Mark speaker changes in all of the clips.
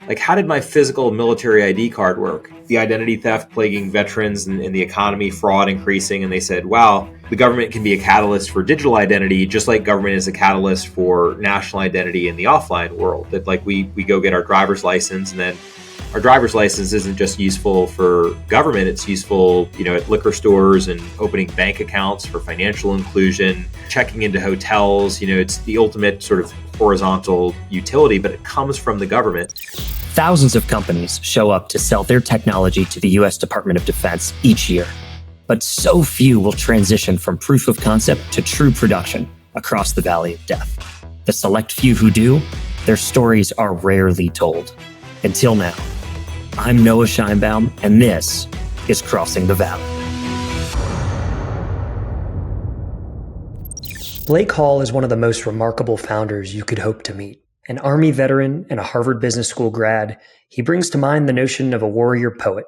Speaker 1: like, how did my physical military ID card work? The identity theft plaguing veterans and the economy, fraud increasing. And they said, wow, the government can be a catalyst for digital identity, just like government is a catalyst for national identity in the offline world. That like we go get our driver's license, and then our driver's license isn't just useful for government, it's useful, at liquor stores and opening bank accounts for financial inclusion, checking into hotels. It's the ultimate sort of horizontal utility, but it comes from the government.
Speaker 2: Thousands of companies show up to sell their technology to the U.S. Department of Defense each year, but so few will transition from proof of concept to true production across the valley of death. The select few who do, their stories are rarely told. Until now. I'm Noah Scheinbaum, and this is Crossing the Valley.
Speaker 3: Blake Hall is one of the most remarkable founders you could hope to meet. An Army veteran and a Harvard Business School grad, he brings to mind the notion of a warrior poet,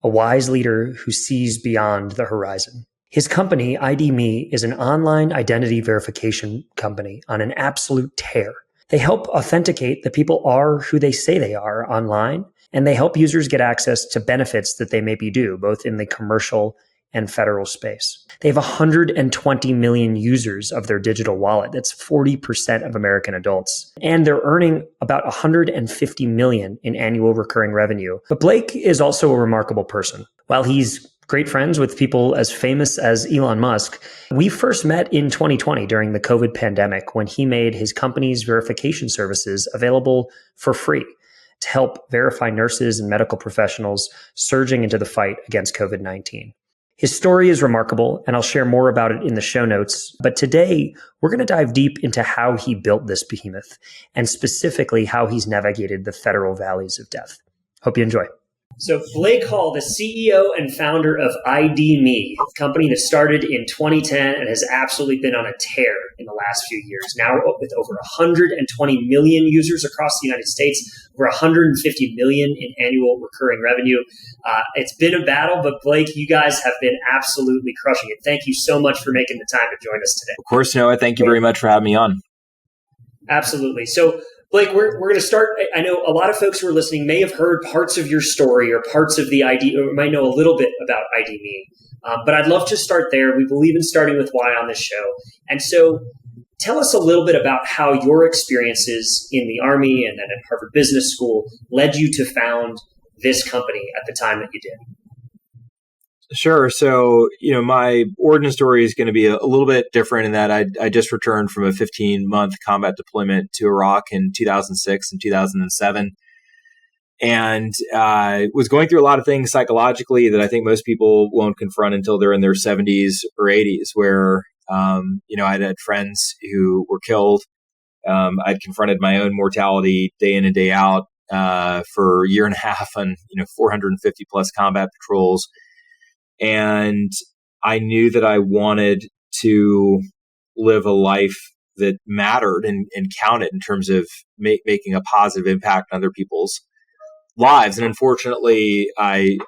Speaker 3: a wise leader who sees beyond the horizon. His company, ID.me, is an online identity verification company on an absolute tear. They help authenticate that people are who they say they are online, and they help users get access to benefits that they may be due, both in the commercial and federal space. They have 120 million users of their digital wallet. That's 40% of American adults. And they're earning about 150 million in annual recurring revenue. But Blake is also a remarkable person. While he's great friends with people as famous as Elon Musk, we first met in 2020 during the COVID pandemic when he made his company's verification services available for free to help verify nurses and medical professionals surging into the fight against COVID-19. His story is remarkable, and I'll share more about it in the show notes. But today, we're going to dive deep into how he built this behemoth, and specifically how he's navigated the federal valleys of death. Hope you enjoy. So Blake Hall, the CEO and founder of ID.me, a company that started in 2010 and has absolutely been on a tear in the last few years. Now with over 120 million users across the United States, over 150 million in annual recurring revenue. It's been a battle, but Blake, you guys have been absolutely crushing it. Thank you so much for making the time to join us today.
Speaker 1: Of course, Noah. Thank you very much for having me on.
Speaker 3: Absolutely. So Blake, we're going to start. I know a lot of folks who are listening may have heard parts of your story or parts of the ID, or might know a little bit about ID.me. But I'd love to start there. We believe in starting with why on this show. And so tell us a little bit about how your experiences in the Army and then at Harvard Business School led you to found this company at the time that you did.
Speaker 1: Sure. So, my origin story is going to be a little bit different in that I just returned from a 15-month combat deployment to Iraq in 2006 and 2007. And was going through a lot of things psychologically that I think most people won't confront until they're in their 70s or 80s, where, I'd had friends who were killed. I'd confronted my own mortality day in and day out for a year and a half on, 450 plus combat patrols. And I knew that I wanted to live a life that mattered and counted in terms of making a positive impact on other people's lives. And unfortunately, I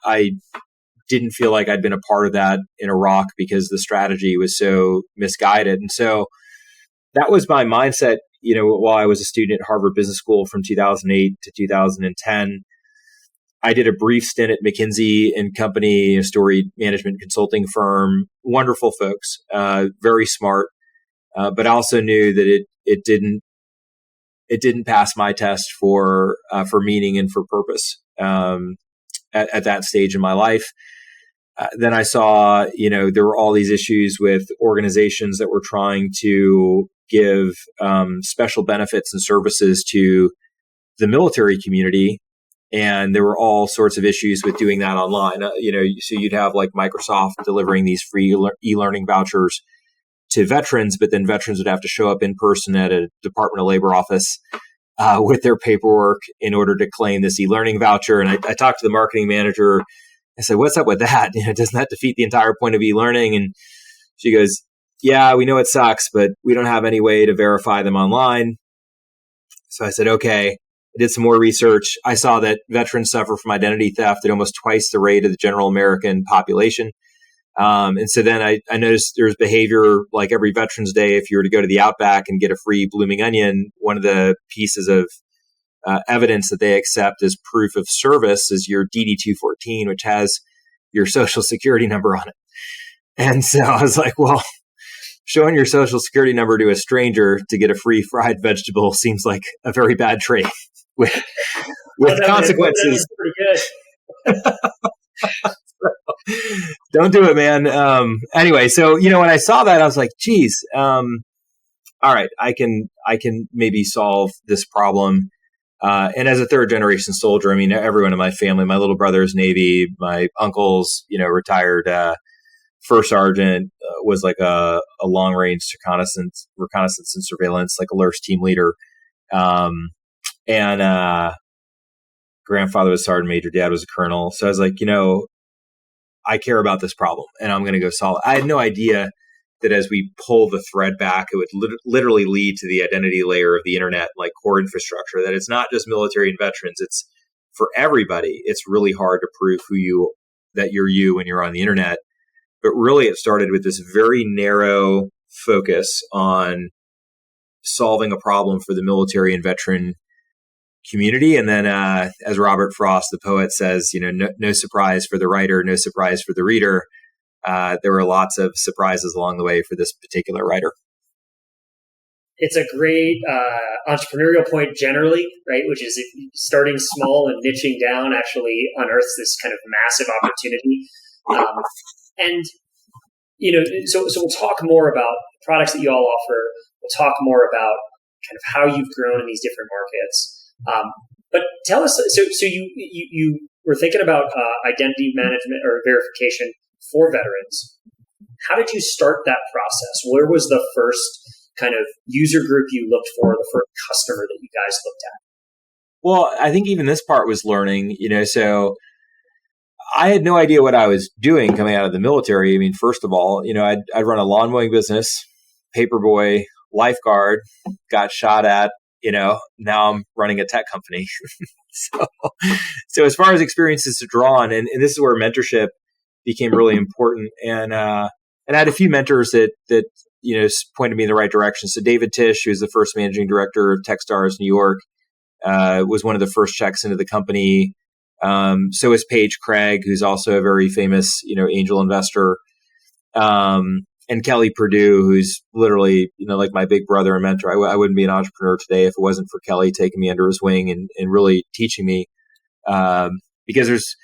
Speaker 1: didn't feel like I'd been a part of that in Iraq because the strategy was so misguided. And so that was my mindset, while I was a student at Harvard Business School from 2008 to 2010. I did a brief stint at McKinsey & Company, a story management consulting firm. Wonderful folks, very smart, but I also knew that it didn't pass my test for meaning and for purpose at that stage in my life. Then I saw, there were all these issues with organizations that were trying to give special benefits and services to the military community. And there were all sorts of issues with doing that online. So you'd have like Microsoft delivering these free e-learning vouchers to veterans, but then veterans would have to show up in person at a Department of Labor office with their paperwork in order to claim this e-learning voucher. And I talked to the marketing manager. I said, "What's up with that? Doesn't that defeat the entire point of e-learning?" And she goes, "Yeah, we know it sucks, but we don't have any way to verify them online." So I said, "Okay." I did some more research. I saw that veterans suffer from identity theft at almost twice the rate of the general American population. And so then I noticed there's behavior like every Veterans Day. If you were to go to the Outback and get a free blooming onion, one of the pieces of evidence that they accept as proof of service is your DD-214, which has your social security number on it. And so I was like, well, showing your social security number to a stranger to get a free fried vegetable seems like a very bad trade with consequences.
Speaker 4: Pretty good.
Speaker 1: Don't do it, man. Anyway, so, when I saw that, I was like, geez, all right, I can maybe solve this problem. And as a third generation soldier, I mean, everyone in my family, my little brother's Navy, my uncle's, retired first sergeant, was like a long range reconnaissance and surveillance, like a LURS team leader. And grandfather was sergeant major, dad was a colonel. So I was like, I care about this problem and I'm going to go solve it. I had no idea that as we pull the thread back, it would literally lead to the identity layer of the internet, like core infrastructure, that it's not just military and veterans. It's for everybody. It's really hard to prove that you're you when you're on the internet. But really it started with this very narrow focus on solving a problem for the military and veteran community. And then, as Robert Frost, the poet, says, no surprise for the writer, no surprise for the reader. There were lots of surprises along the way for this particular writer.
Speaker 4: It's a great entrepreneurial point generally, right? Which is starting small and niching down actually unearths this kind of massive opportunity. So we'll talk more about products that you all offer. We'll talk more about kind of how you've grown in these different markets. But tell us, so you were thinking about identity management or verification for veterans. How did you start that process? Where was the first kind of user group you looked for, the first customer that you guys looked at?
Speaker 1: Well, I think even this part was learning, so I had no idea what I was doing coming out of the military. I mean, first of all, I'd run a lawn mowing business, paperboy, lifeguard, got shot at, now I'm running a tech company. So as far as experiences to draw on, and this is where mentorship became really important. And I had a few mentors that pointed me in the right direction. So David Tisch, who's the first managing director of Techstars New York, was one of the first checks into the company. So is Paige Craig, who's also a very famous, angel investor. And Kelly Purdue, who's literally, like my big brother and mentor. I wouldn't be an entrepreneur today if it wasn't for Kelly taking me under his wing and really teaching me. Because there's,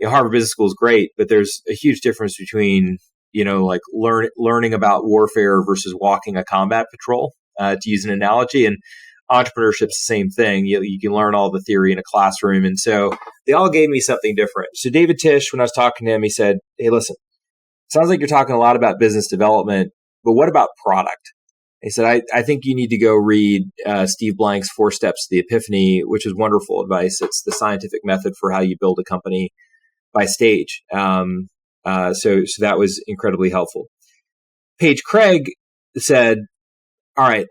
Speaker 1: Harvard Business School is great, but there's a huge difference between, like learning about warfare versus walking a combat patrol, to use an analogy. And entrepreneurship's the same thing. You can learn all the theory in a classroom. And so they all gave me something different. So David Tisch, when I was talking to him, he said, hey, listen, sounds like you're talking a lot about business development, but what about product? He said, I think you need to go read Steve Blank's 4 Steps to the Epiphany, which is wonderful advice. It's the scientific method for how you build a company by stage. So that was incredibly helpful. Paige Craig said, all right,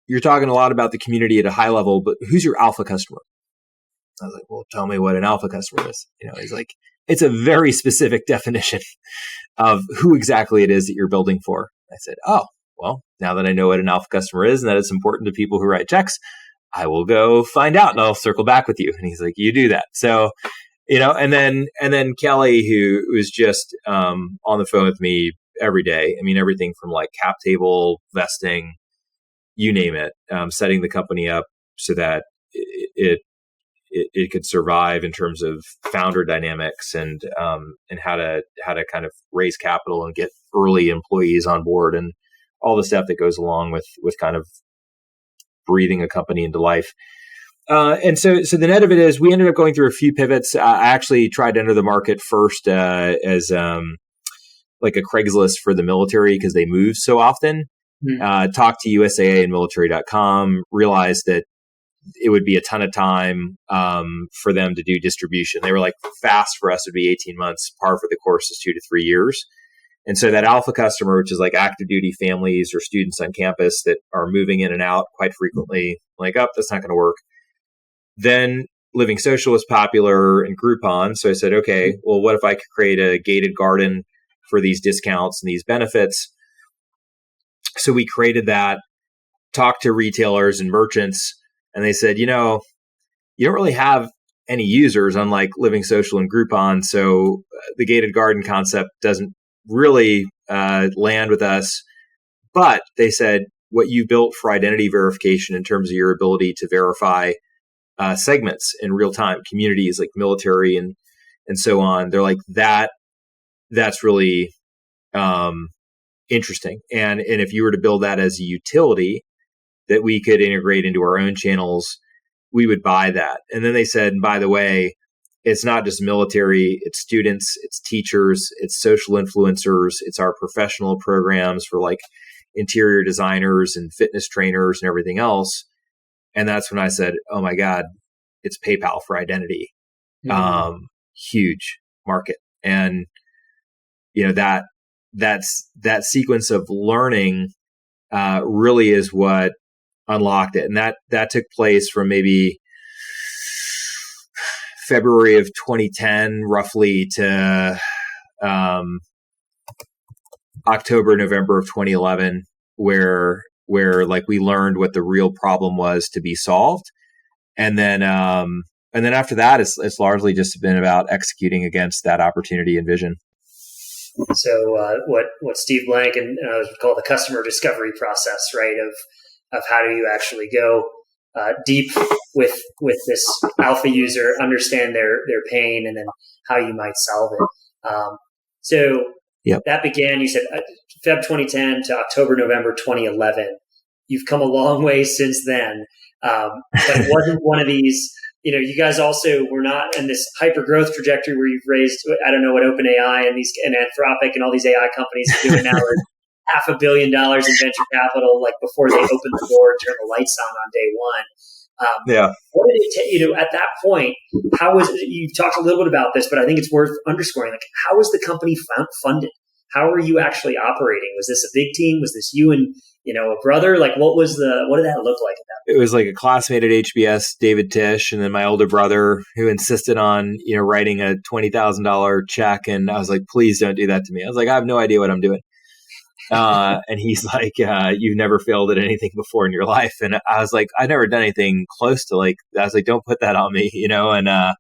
Speaker 1: you're talking a lot about the community at a high level, but who's your alpha customer? I was like, well, tell me what an alpha customer is. He's like, it's a very specific definition of who exactly it is that you're building for. I said, oh, well, now that I know what an alpha customer is and that it's important to people who write checks, I will go find out and I'll circle back with you. And he's like, you do that. So, and then Kelly, who was just on the phone with me every day. I mean, everything from like cap table, vesting, you name it, setting the company up so that it could survive in terms of founder dynamics and how to kind of raise capital and get early employees on board and all the stuff that goes along with kind of breathing a company into life. And so the net of it is we ended up going through a few pivots. I actually tried to enter the market first as like a Craigslist for the military because they move so often. Talked to USAA and military.com, realized that it would be a ton of time for them to do distribution. They were like, fast for us would be 18 months. Par for the course is 2 to 3 years. And so that alpha customer, which is like active duty families or students on campus that are moving in and out quite frequently, like, oh, that's not going to work. Then Living Social was popular and Groupon. So I said, okay, well, what if I could create a gated garden for these discounts and these benefits? So we created that, talked to retailers and merchants, and they said, you don't really have any users, unlike Living Social and Groupon. So the gated garden concept doesn't really land with us. But they said what you built for identity verification in terms of your ability to verify segments in real time, communities like military and so on. They're like that's really interesting. And if you were to build that as a utility that we could integrate into our own channels, we would buy that. And then they said, and by the way, it's not just military, it's students, it's teachers, it's social influencers, it's our professional programs for like interior designers and fitness trainers and everything else. And that's when I said, oh my God, it's PayPal for identity. Mm-hmm. Huge market. And that sequence of learning really is what unlocked it. And that took place from maybe February of 2010, roughly, to October, November of 2011, where like we learned what the real problem was to be solved. And then after that, it's largely just been about executing against that opportunity and vision.
Speaker 4: So what Steve Blank and I would call the customer discovery process, right? Of how do you actually go deep with this alpha user, understand their pain, and then how you might solve it.
Speaker 1: Yep.
Speaker 4: That began, you said, Feb 2010 to October, November 2011. You've come a long way since then, but it wasn't one of these. You guys also were not in this hyper growth trajectory where you've raised, I don't know what OpenAI and Anthropic and all these AI companies are doing now are $500 million in venture capital, like before they open the door and turn the lights on day one. What did it take? At that point, how was it? You talked a little bit about this, but I think it's worth underscoring. Like, how was the company funded? How were you actually operating? Was this a big team? Was this you and a brother? Like, what did that look like?
Speaker 1: It was like a classmate at HBS, David Tisch, and then my older brother, who insisted on writing a $20,000 check. And I was like, please don't do that to me. I was like, I have no idea what I'm doing. And he's like, you've never failed at anything before in your life. And I was like, I've never done anything close to I was like, don't put that on me, and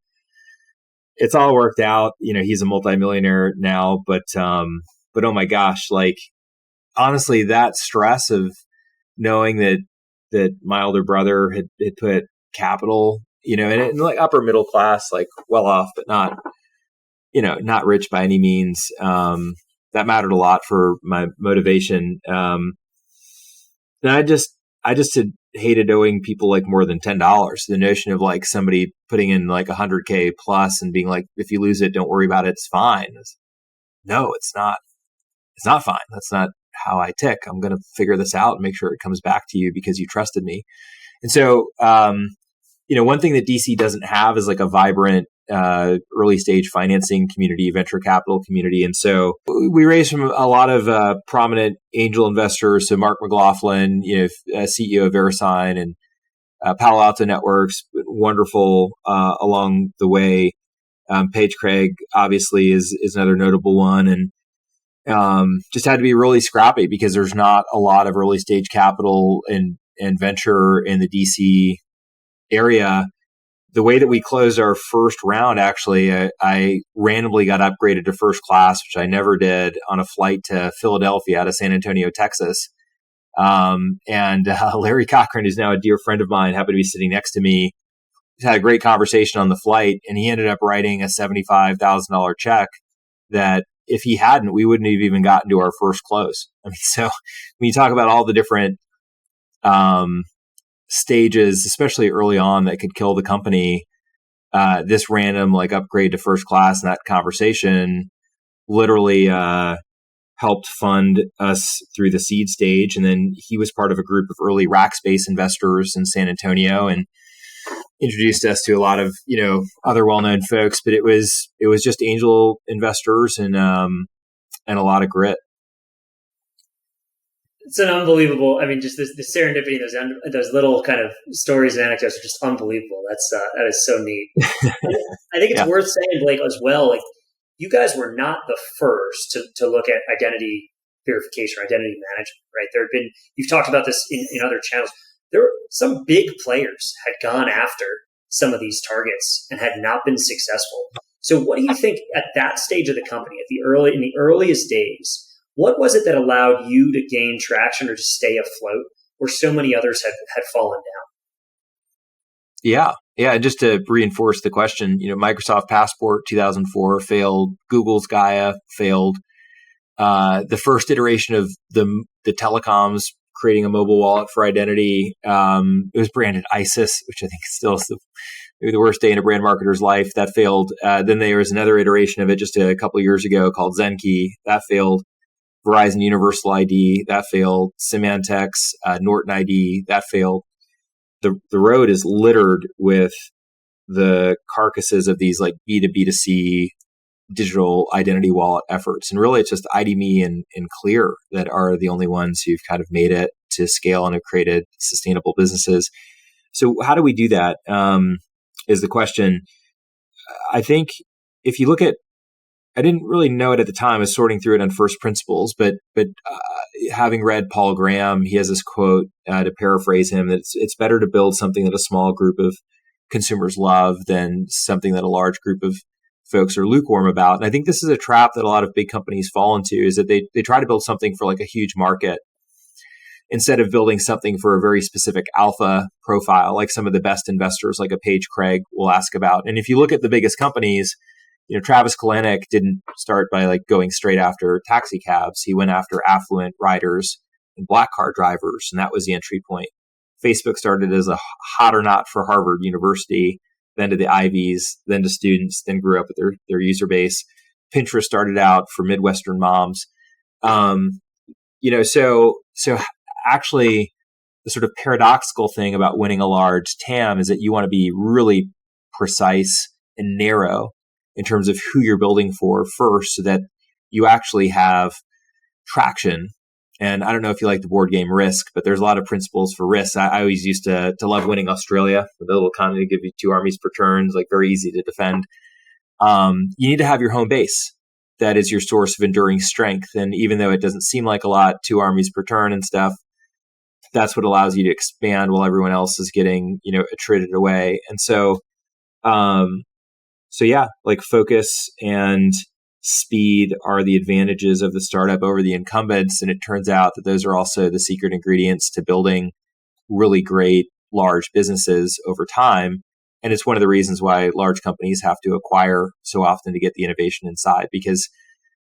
Speaker 1: it's all worked out. He's a multimillionaire now, but oh my gosh, honestly, that stress of knowing that my older brother had put capital, and like upper middle class, like well off, but not rich by any means. That mattered a lot for my motivation. And I just had hated owing people like more than $10. The notion of like somebody putting in like $100K plus and being like, if you lose it, don't worry about it. It's fine. No, it's not. It's not fine. That's not how I tick. I'm going to figure this out and make sure it comes back to you because you trusted me. And so, one thing that DC doesn't have is like a vibrant early stage financing community, venture capital community. And so we raised from a lot of prominent angel investors. So Mark McLaughlin, CEO of Verisign, and Palo Alto Networks, wonderful along the way. Paige Craig obviously is another notable one. And just had to be really scrappy because there's not a lot of early stage capital and venture in the DC area. The way that we closed our first round, actually, I randomly got upgraded to first class, which I never did, on a flight to Philadelphia out of San Antonio, Texas. And Larry Cochran, who's now a dear friend of mine, happened to be sitting next to me. We had a great conversation on the flight, and he ended up writing a $75,000 check that if he hadn't, we wouldn't have even gotten to our first close. I mean, so when you talk about all the different stages, especially early on, that could kill the company, this random upgrade to first class and that conversation literally helped fund us through the seed stage. And then he was part of a group of early rack space investors in San Antonio and introduced us to a lot of other well-known folks. But it was just angel investors and a lot of grit.
Speaker 4: It's an unbelievable. I mean, just the serendipity, those little kind of stories and anecdotes are just unbelievable. That is so neat. I think it's worth saying, Blake, as well. Like, you guys were not the first to look at identity verification or identity management, right? You've talked about this in other channels. There were some big players had gone after some of these targets and had not been successful. So what do you think at that stage of the company, in the earliest days, what was it that allowed you to gain traction or to stay afloat where so many others had fallen down?
Speaker 1: Yeah. Just to reinforce the question, Microsoft Passport 2004 failed. Google's Gaia failed. The first iteration of the telecoms creating a mobile wallet for identity, it was branded ISIS, which I think is still maybe the worst day in a brand marketer's life. That failed. Then there was another iteration of it just a couple of years ago called ZenKey. That failed. Verizon Universal ID. That failed. Symantec, Norton ID. That failed. The road is littered with the carcasses of these like B2B2C digital identity wallet efforts. And really, it's just ID.me and Clear that are the only ones who've kind of made it to scale and have created sustainable businesses. So how do we do that? Is the question. I think if you look at, I didn't really know it at the time. I was sorting through it on first principles, but having read Paul Graham, he has this quote, to paraphrase him, that it's better to build something that a small group of consumers love than something that a large group of folks are lukewarm about. And I think this is a trap that a lot of big companies fall into, is that they try to build something for like a huge market instead of building something for a very specific alpha profile, like some of the best investors like a Paige Craig will ask about. And if you look at the biggest companies, Travis Kalanick didn't start by like going straight after taxi cabs. He went after affluent riders and black car drivers, and that was the entry point. Facebook started as a hot or not for Harvard University, then to the Ivies, then to students, then grew up with their user base. Pinterest started out for Midwestern moms. So actually the sort of paradoxical thing about winning a large TAM is that you want to be really precise and narrow in terms of who you're building for first, so that you actually have traction. And I don't know if you like the board game Risk, but there's a lot of principles for Risk. I always used to love winning Australia, with a little economy to give you 2 armies per turn, like very easy to defend. You need to have your home base. That is your source of enduring strength. And even though it doesn't seem like a lot, 2 armies per turn and stuff, that's what allows you to expand while everyone else is getting, attrited away. And so like focus and speed are the advantages of the startup over the incumbents. And it turns out that those are also the secret ingredients to building really great large businesses over time. And it's one of the reasons why large companies have to acquire so often to get the innovation inside, because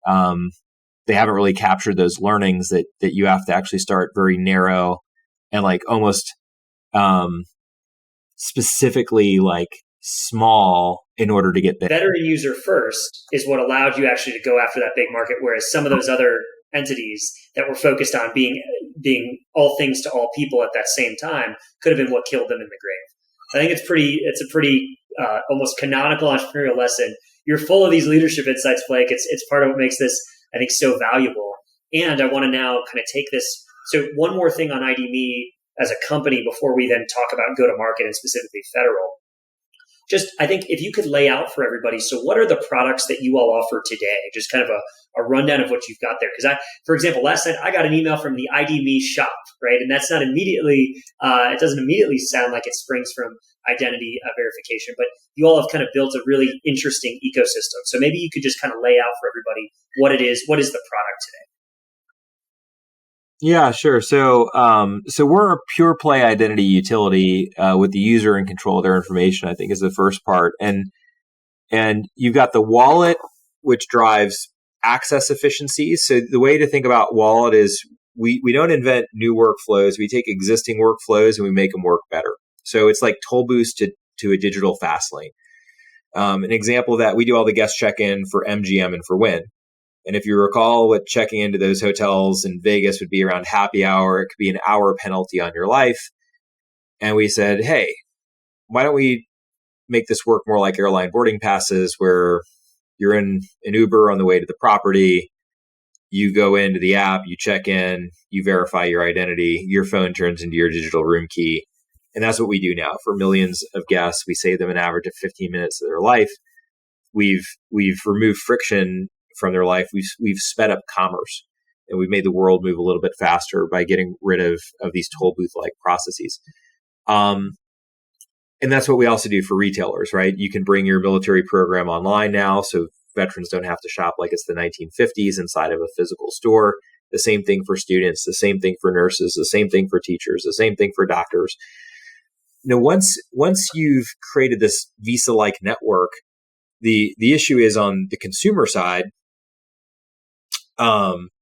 Speaker 1: they haven't really captured those learnings that you have to actually start very narrow and like almost specifically like small in order to get there.
Speaker 4: Veteran user first is what allowed you actually to go after that big market, whereas some of those other entities that were focused on being all things to all people at that same time could have been what killed them in the grave. I think it's a pretty almost canonical entrepreneurial lesson. You're full of these leadership insights, Blake. It's part of what makes this, I think, so valuable. And I want to now kind of take this. So one more thing on ID.me as a company before we then talk about go-to-market and specifically federal. Just, I think if you could lay out for everybody, so what are the products that you all offer today? Just kind of a rundown of what you've got there. Because for example, last night I got an email from the ID.me shop, right? And that's not immediately, it doesn't immediately sound like it springs from identity verification, but you all have kind of built a really interesting ecosystem. So maybe you could just kind of lay out for everybody what it is. What is the product today?
Speaker 1: Yeah, sure. So we're a pure play identity utility with the user in control of their information, I think, is the first part. And you've got the wallet, which drives access efficiencies. So the way to think about wallet is we don't invent new workflows. We take existing workflows and we make them work better. So it's like toll boost to a digital fast lane. An example of that, we do all the guest check-in for MGM and for Wynn. And if you recall what checking into those hotels in Vegas would be around happy hour, it could be an hour penalty on your life. And we said, hey, why don't we make this work more like airline boarding passes, where you're in an Uber on the way to the property, you go into the app, you check in, you verify your identity, your phone turns into your digital room key. And that's what we do now for millions of guests. We save them an average of 15 minutes of their life. We've removed friction from their life. We've sped up commerce, and we've made the world move a little bit faster by getting rid of these toll booth like processes. And that's what we also do for retailers, right? You can bring your military program online now, so veterans don't have to shop like it's the 1950s inside of a physical store. The same thing for students, the same thing for nurses, the same thing for teachers, the same thing for doctors. Once you've created this Visa-like network, the issue is on the consumer side,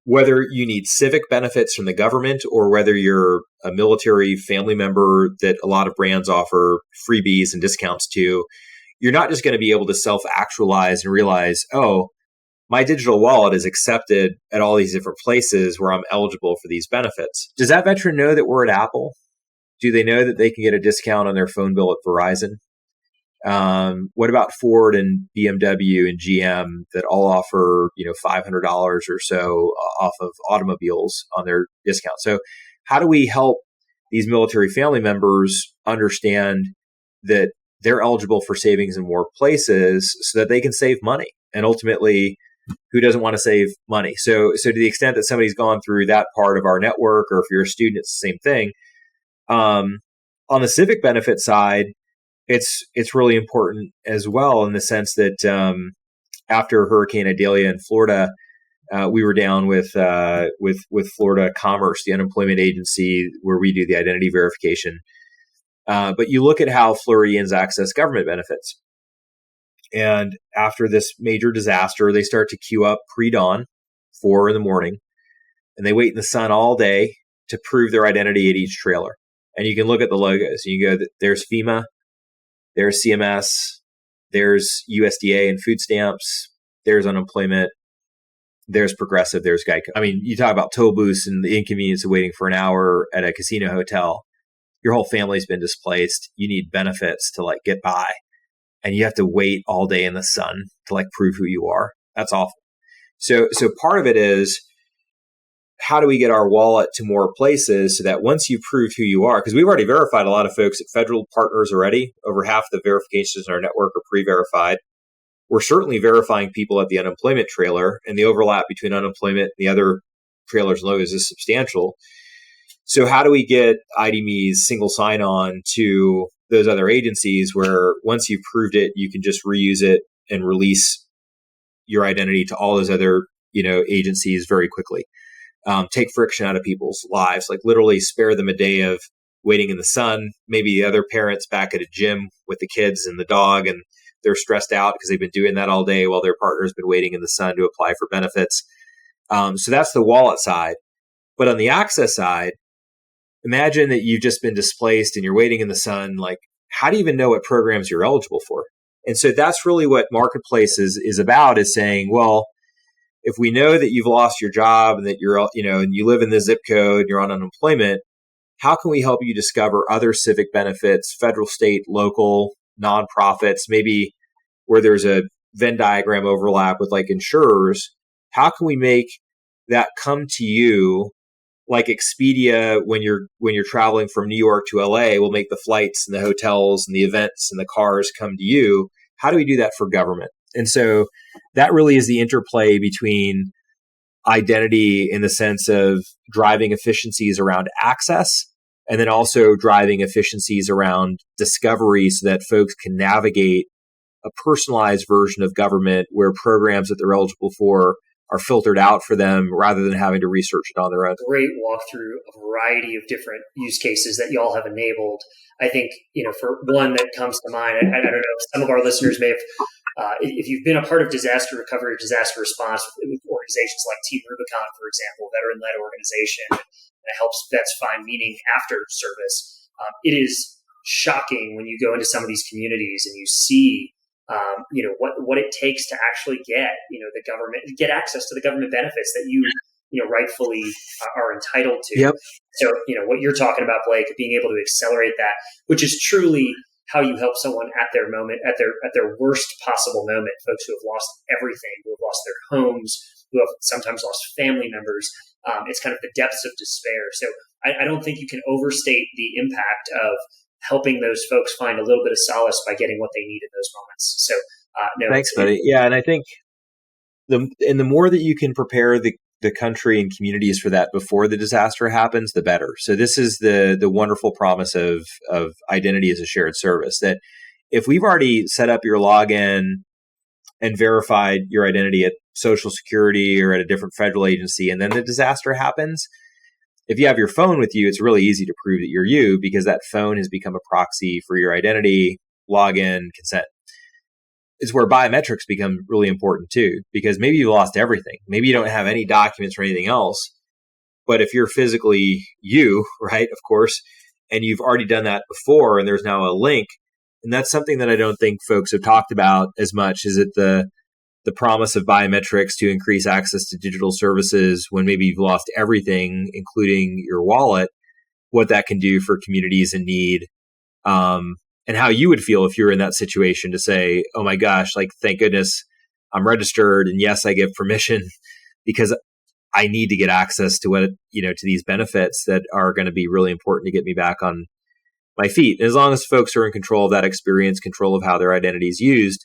Speaker 1: whether you need civic benefits from the government or whether you're a military family member that a lot of brands offer freebies and discounts to, you're not just going to be able to self-actualize and realize, oh, my digital wallet is accepted at all these different places where I'm eligible for these benefits. Does that veteran know that we're at Apple? Do they know that they can get a discount on their phone bill at Verizon? What about Ford and BMW and GM that all offer, $500 or so off of automobiles on their discount? So how do we help these military family members understand that they're eligible for savings in more places so that they can save money? And ultimately, who doesn't want to save money? So to the extent that somebody's gone through that part of our network, or if you're a student, it's the same thing. On the civic benefit side, it's really important as well, in the sense that after Hurricane Idalia in Florida, we were down with Florida Commerce, the unemployment agency, where we do the identity verification. But you look at how Floridians access government benefits. And after this major disaster, they start to queue up pre-dawn, 4 a.m, and they wait in the sun all day to prove their identity at each trailer. And you can look at the logos. You can go, there's FEMA, there's CMS, there's USDA and food stamps, there's unemployment, there's Progressive, there's Geico. I mean, you talk about toll booths and the inconvenience of waiting for an hour at a casino hotel. Your whole family's been displaced. You need benefits to get by. And you have to wait all day in the sun to prove who you are. That's awful. So part of it is, how do we get our wallet to more places so that once you prove who you are, because we've already verified a lot of folks at federal partners already. Over half the verifications in our network are pre-verified. We're certainly verifying people at the unemployment trailer, and the overlap between unemployment and the other trailers and logos is substantial. So how do we get IDME's single sign-on to those other agencies where once you've proved it, you can just reuse it and release your identity to all those other agencies very quickly? Take friction out of people's lives, literally spare them a day of waiting in the sun. Maybe the other parent's back at a gym with the kids and the dog, and they're stressed out because they've been doing that all day while their partner's been waiting in the sun to apply for benefits. So that's the wallet side. But on the access side, imagine that you've just been displaced and you're waiting in the sun. How do you even know what programs you're eligible for? And so that's really what Marketplace is about, is saying, well, if we know that you've lost your job and that you're, and you live in this zip code and you're on unemployment, how can we help you discover other civic benefits, federal, state, local, nonprofits, maybe where there's a Venn diagram overlap with insurers? How can we make that come to you? Like Expedia, when you're traveling from New York to LA, will make the flights and the hotels and the events and the cars come to you. How do we do that for government? And so that really is the interplay between identity in the sense of driving efficiencies around access, and then also driving efficiencies around discovery so that folks can navigate a personalized version of government where programs that they're eligible for are filtered out for them rather than having to research it on their own.
Speaker 4: Great walkthrough, a variety of different use cases that y'all have enabled. I think, for one that comes to mind, I don't know, some of our listeners may have, if you've been a part of disaster recovery or disaster response with organizations like Team Rubicon, for example, veteran-led organization that helps vets find meaning after service, it is shocking when you go into some of these communities and you see what it takes to actually get, the government, get access to the government benefits that you rightfully are entitled to.
Speaker 1: Yep.
Speaker 4: So, what you're talking about, Blake, being able to accelerate that, which is truly how you help someone at their moment, at their worst possible moment, folks who have lost everything, who have lost their homes, who have sometimes lost family members. It's kind of the depths of despair. So I don't think you can overstate the impact of helping those folks find a little bit of solace by getting what they need in those moments. So,
Speaker 1: Thanks, buddy. Yeah, and I think the more that you can prepare the the country and communities for that before the disaster happens, the better. So this is the wonderful promise of identity as a shared service, that if we've already set up your login and verified your identity at Social Security or at a different federal agency, and then the disaster happens, if you have your phone with you, it's really easy to prove that you're you, because that phone has become a proxy for your identity, login, consent. It's where biometrics become really important too, because maybe you've lost everything. Maybe you don't have any documents or anything else. But if you're physically you, right, of course, and you've already done that before, and there's now a link, and that's something that I don't think folks have talked about as much, is it the promise of biometrics to increase access to digital services when maybe you've lost everything, including your wallet, what that can do for communities in need, and how you would feel if you were in that situation to say, oh my gosh, like, thank goodness I'm registered. And yes, I give permission because I need to get access to what, to these benefits that are going to be really important to get me back on my feet. And as long as folks are in control of that experience, control of how their identity is used,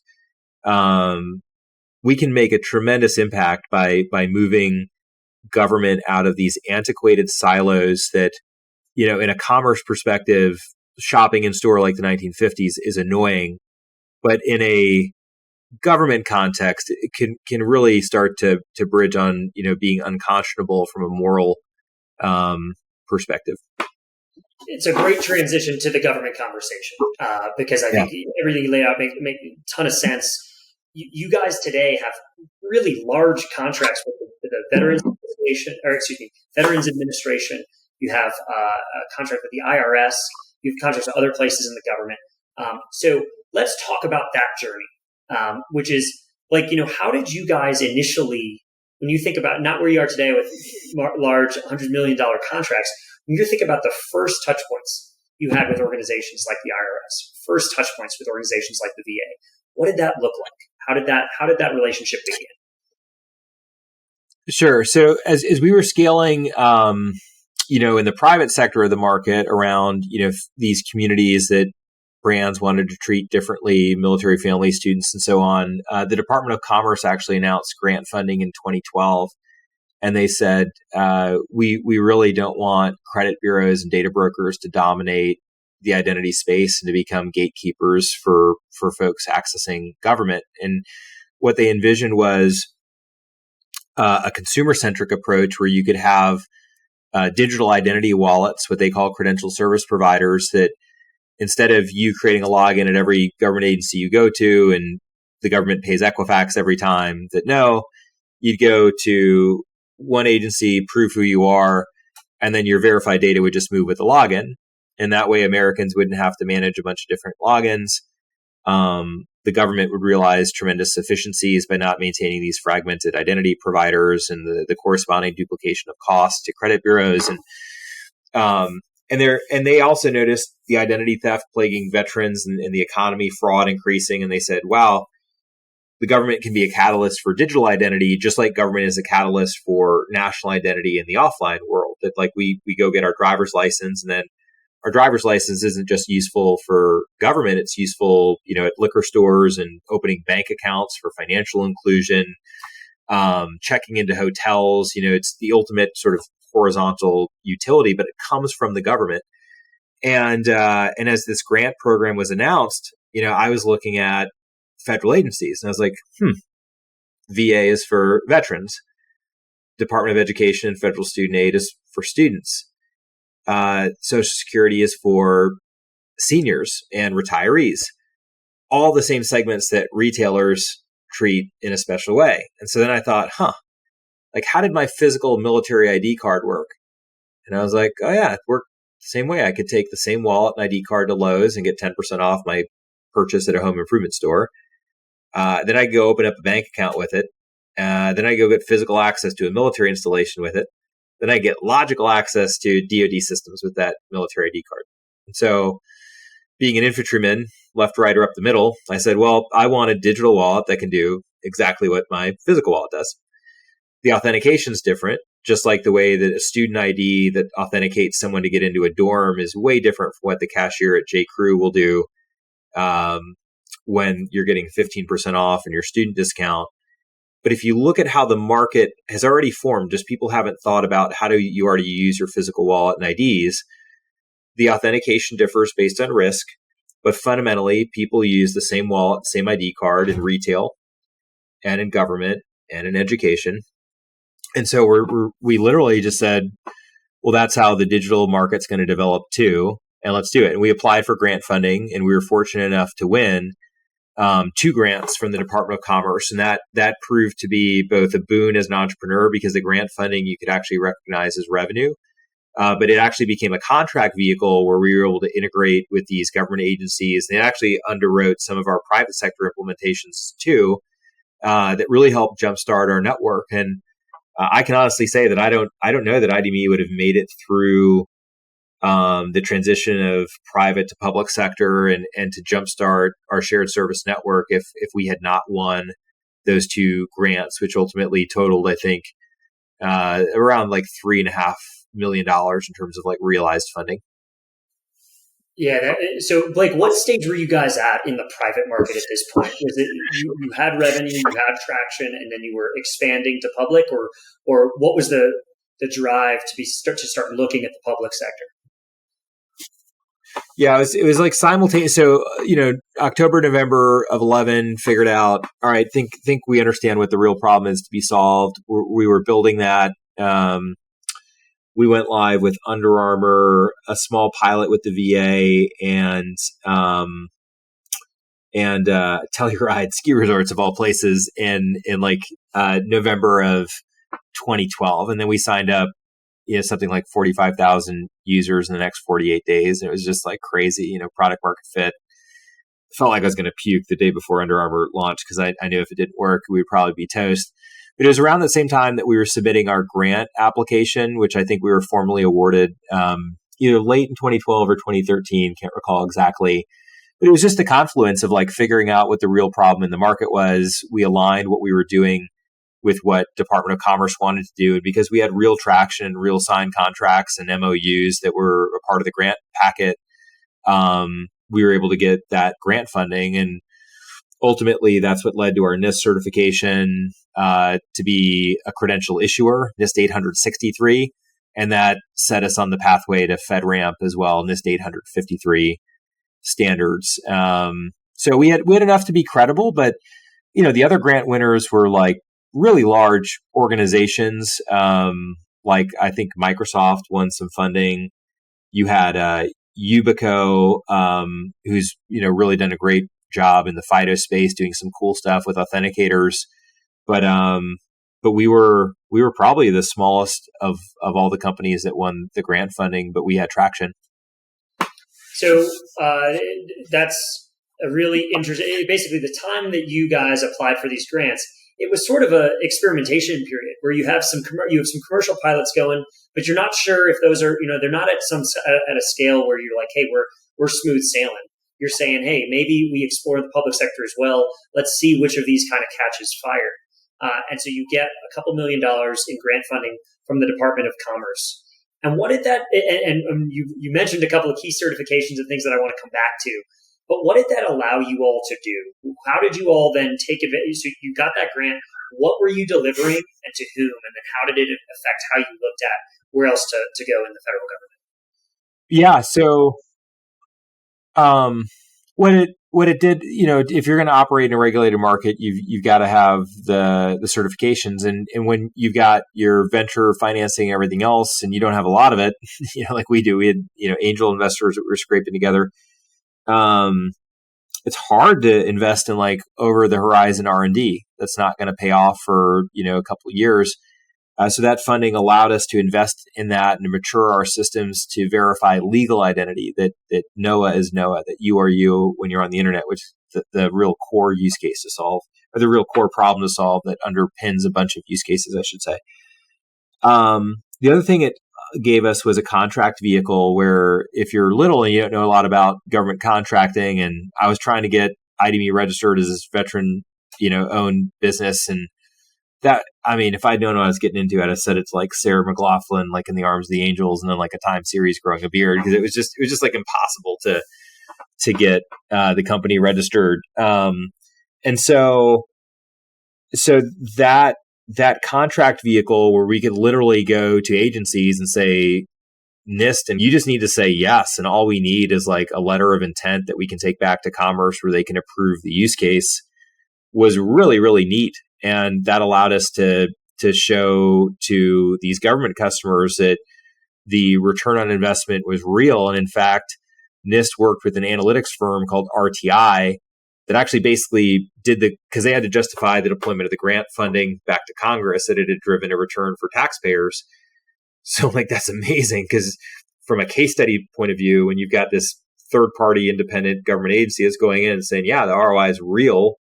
Speaker 1: we can make a tremendous impact by moving government out of these antiquated silos that, in a commerce perspective, shopping in store like the 1950s is annoying, but in a government context, it can really start to bridge on, being unconscionable from a moral perspective.
Speaker 4: It's a great transition to the government conversation because I think everything you laid out make a ton of sense. You guys today have really large contracts with the Veterans Administration. You have a contract with the IRS. You have contracts with other places in the government. So let's talk about that journey, which is like, how did you guys initially, when you think about not where you are today with large $100 million contracts, when you think about the first touch points you had with organizations like the IRS, first touch points with organizations like the VA, what did that look like? How did that relationship begin?
Speaker 1: Sure. So as we were scaling, in the private sector of the market around, these communities that brands wanted to treat differently, military families, students, and so on, the Department of Commerce actually announced grant funding in 2012. And they said, we really don't want credit bureaus and data brokers to dominate the identity space and to become gatekeepers for folks accessing government. And what they envisioned was a consumer-centric approach where you could have digital identity wallets, what they call credential service providers, that instead of you creating a login at every government agency you go to and the government pays Equifax every time, that no, you'd go to one agency, prove who you are, and then your verified data would just move with the login. And that way Americans wouldn't have to manage a bunch of different logins. The government would realize tremendous efficiencies by not maintaining these fragmented identity providers and the corresponding duplication of costs to credit bureaus. And they also noticed the identity theft plaguing veterans and the economy, fraud increasing. And they said, wow, the government can be a catalyst for digital identity, just like government is a catalyst for national identity in the offline world. That like we go get our driver's license, and then our driver's license isn't just useful for government. It's useful, at liquor stores and opening bank accounts for financial inclusion, checking into hotels. It's the ultimate sort of horizontal utility, but it comes from the government. And as this grant program was announced, I was looking at federal agencies and I was like, VA is for veterans. Department of Education and federal student aid is for students. Social Security is for seniors and retirees, all the same segments that retailers treat in a special way. And so then I thought, like, how did my physical military ID card work? And I was like, oh yeah, it worked the same way. I could take the same wallet and ID card to Lowe's and get 10% off my purchase at a home improvement store. Then I go open up a bank account with it. Then I go get physical access to a military installation with it. Then I get logical access to DoD systems with that military ID card. And so being an infantryman, left, right, or up the middle, I said, well, I want a digital wallet that can do exactly what my physical wallet does. The authentication is different, just like the way that a student ID that authenticates someone to get into a dorm is way different from what the cashier at J.Crew will do when you're getting 15% off and your student discount. But if you look at how the market has already formed, just people haven't thought about how do you already use your physical wallet and IDs. The authentication differs based on risk, but fundamentally, people use the same wallet, same ID card in retail and in government and in education. And so we literally just said, well, that's how the digital market's going to develop too, and let's do it. And we applied for grant funding, and we were fortunate enough to win 2 grants from the Department of Commerce. And that proved to be both a boon as an entrepreneur, because the grant funding you could actually recognize as revenue. But it actually became a contract vehicle where we were able to integrate with these government agencies. And it actually underwrote some of our private sector implementations too, that really helped jumpstart our network. And I can honestly say that I don't know that IDME would have made it through the transition of private to public sector and to jumpstart our shared service network if we had not won those 2 grants, which ultimately totaled, I think, around like $3.5 million in terms of like realized funding.
Speaker 4: Yeah. So, Blake, what stage were you guys at in the private market at this point? Was it you had revenue, you had traction, and then you were expanding to public, or what was the drive to start looking at the public sector?
Speaker 1: Yeah, it was like simultaneous. So, October, November of 11, figured out, all right, think we understand what the real problem is to be solved. We were building that. We went live with Under Armour, a small pilot with the VA, and Telluride ski resorts of all places in November of 2012. And then we signed up, something like 45,000 users in the next 48 days. And it was just like crazy, product market fit. Felt like I was going to puke the day before Under Armour launched, because I knew if it didn't work, we would probably be toast. But it was around the same time that we were submitting our grant application, which I think we were formally awarded either late in 2012 or 2013, can't recall exactly. But it was just the confluence of like figuring out what the real problem in the market was. We aligned what we were doing with what Department of Commerce wanted to do. And because we had real traction, real signed contracts and MOUs that were a part of the grant packet, we were able to get that grant funding. And ultimately, that's what led to our NIST certification to be a credential issuer, NIST 863. And that set us on the pathway to FedRAMP as well, NIST 853 standards. So we had enough to be credible, but the other grant winners were like really large organizations. Like I think Microsoft won some funding. You had Yubico, who's really done a great job in the FIDO space, doing some cool stuff with authenticators. But we were probably the smallest of all the companies that won the grant funding, but we had traction.
Speaker 4: So that's a really interesting. Basically, the time that you guys applied for these grants, it was sort of a experimentation period where you have some commercial pilots going, but you're not sure if those are they're not at a scale where you're like, hey, we're smooth sailing. You're saying, hey, maybe we explore the public sector as well. Let's see which of these kind of catches fire. And so you get a couple $1 million in grant funding from the Department of Commerce. And what did that? And you mentioned a couple of key certifications and things that I want to come back to. But what did that allow you all to do? How did you all then take advantage? So you got that grant. What were you delivering and to whom? And then how did it affect how you looked at where else to go in the federal government?
Speaker 1: Yeah. So what it did, if you're going to operate in a regulated market, you've got to have the certifications. And when you've got your venture financing, everything else, and you don't have a lot of it, like we do, we had, angel investors that we were scraping together. It's hard to invest in like over the horizon R&D. That's not going to pay off for, a couple of years. So that funding allowed us to invest in that and to mature our systems to verify legal identity, that Noah is Noah, that you are you when you're on the internet, which is the real core use case to solve, or the real core problem to solve that underpins a bunch of use cases, I should say. The other thing it gave us was a contract vehicle where if you're little and you don't know a lot about government contracting, and I was trying to get IDME registered as this veteran, owned business, and that, if I'd known what I was getting into, I'd have said it's like Sarah McLachlan, like in the Arms of the Angels, and then like a time series growing a beard, because it was just like impossible to get the company registered. And so so that contract vehicle where we could literally go to agencies and say, NIST, and you just need to say yes. And all we need is like a letter of intent that we can take back to Commerce where they can approve the use case, was really, really neat. And that allowed us to show to these government customers that the return on investment was real. And in fact, NIST worked with an analytics firm called RTI that actually basically did because they had to justify the deployment of the grant funding back to Congress, that it had driven a return for taxpayers. So like, that's amazing, because from a case study point of view, when you've got this third party independent government agency that's going in and saying, yeah, the ROI is real.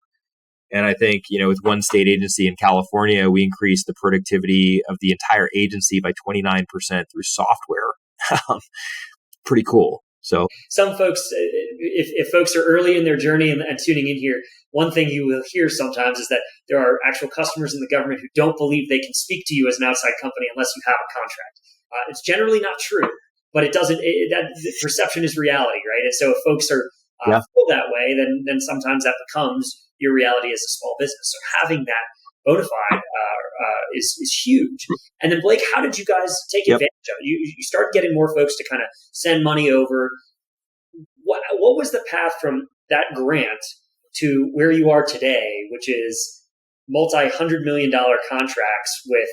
Speaker 1: And I think, with one state agency in California, we increased the productivity of the entire agency by 29% through software. Pretty cool. So
Speaker 4: some folks, if folks are early in their journey and tuning in here, one thing you will hear sometimes is that there are actual customers in the government who don't believe they can speak to you as an outside company unless you have a contract. It's generally not true, but it doesn't. That perception is reality, right? And so if folks are feel that way, then sometimes that becomes your reality as a small business. So having that bona fide is huge. And then Blake, how did you guys take advantage of it? You started getting more folks to kind of send money over. What was the path from that grant to where you are today, which is multi-$100 million contracts with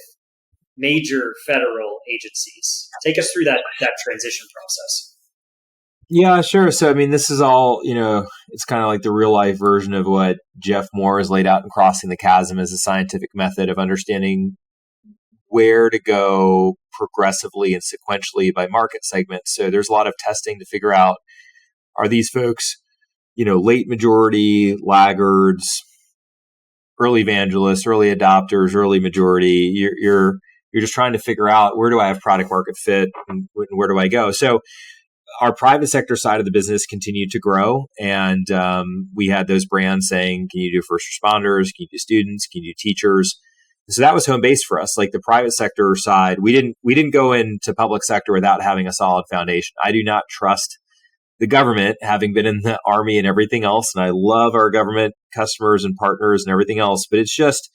Speaker 4: major federal agencies? Take us through that transition process.
Speaker 1: Yeah, sure. So, I mean, this is all, it's kind of like the real life version of what Jeff Moore has laid out in Crossing the Chasm as a scientific method of understanding where to go progressively and sequentially by market segment. So there's a lot of testing to figure out, are these folks, late majority, laggards, early evangelists, early adopters, early majority? You're just trying to figure out, where do I have product market fit and where do I go? So our private sector side of the business continued to grow, and we had those brands saying, can you do first responders? Can you do students? Can you do teachers? So that was home base for us. Like the private sector side, we didn't go into public sector without having a solid foundation. I do not trust the government, having been in the Army and everything else, and I love our government customers and partners and everything else, but it's just,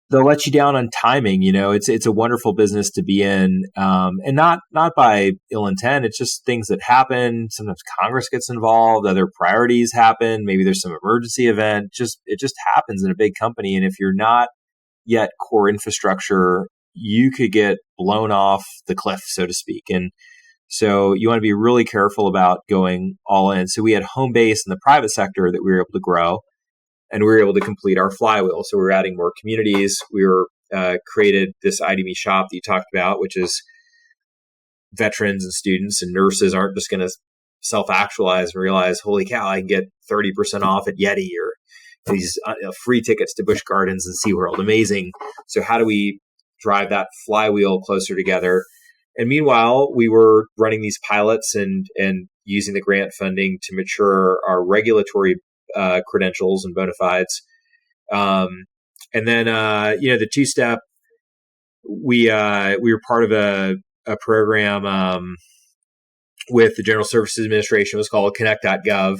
Speaker 1: they'll let you down on timing. It's a wonderful business to be in, and not by ill intent. It's just things that happen. Sometimes Congress gets involved, other priorities happen. Maybe there's some emergency event. It just happens in a big company. And if you're not yet core infrastructure, you could get blown off the cliff, so to speak. And so you want to be really careful about going all in. So we had home base in the private sector that we were able to grow, and we were able to complete our flywheel. So we were adding more communities. We were created this IDME shop that you talked about, which is veterans and students and nurses aren't just going to self-actualize and realize, holy cow, I can get 30% off at Yeti, or these free tickets to Busch Gardens and SeaWorld. Amazing. So how do we drive that flywheel closer together? And meanwhile, we were running these pilots and using the grant funding to mature our regulatory credentials and bona fides. And then, the two-step, we were part of a program with the General Services Administration. It was called Connect.gov.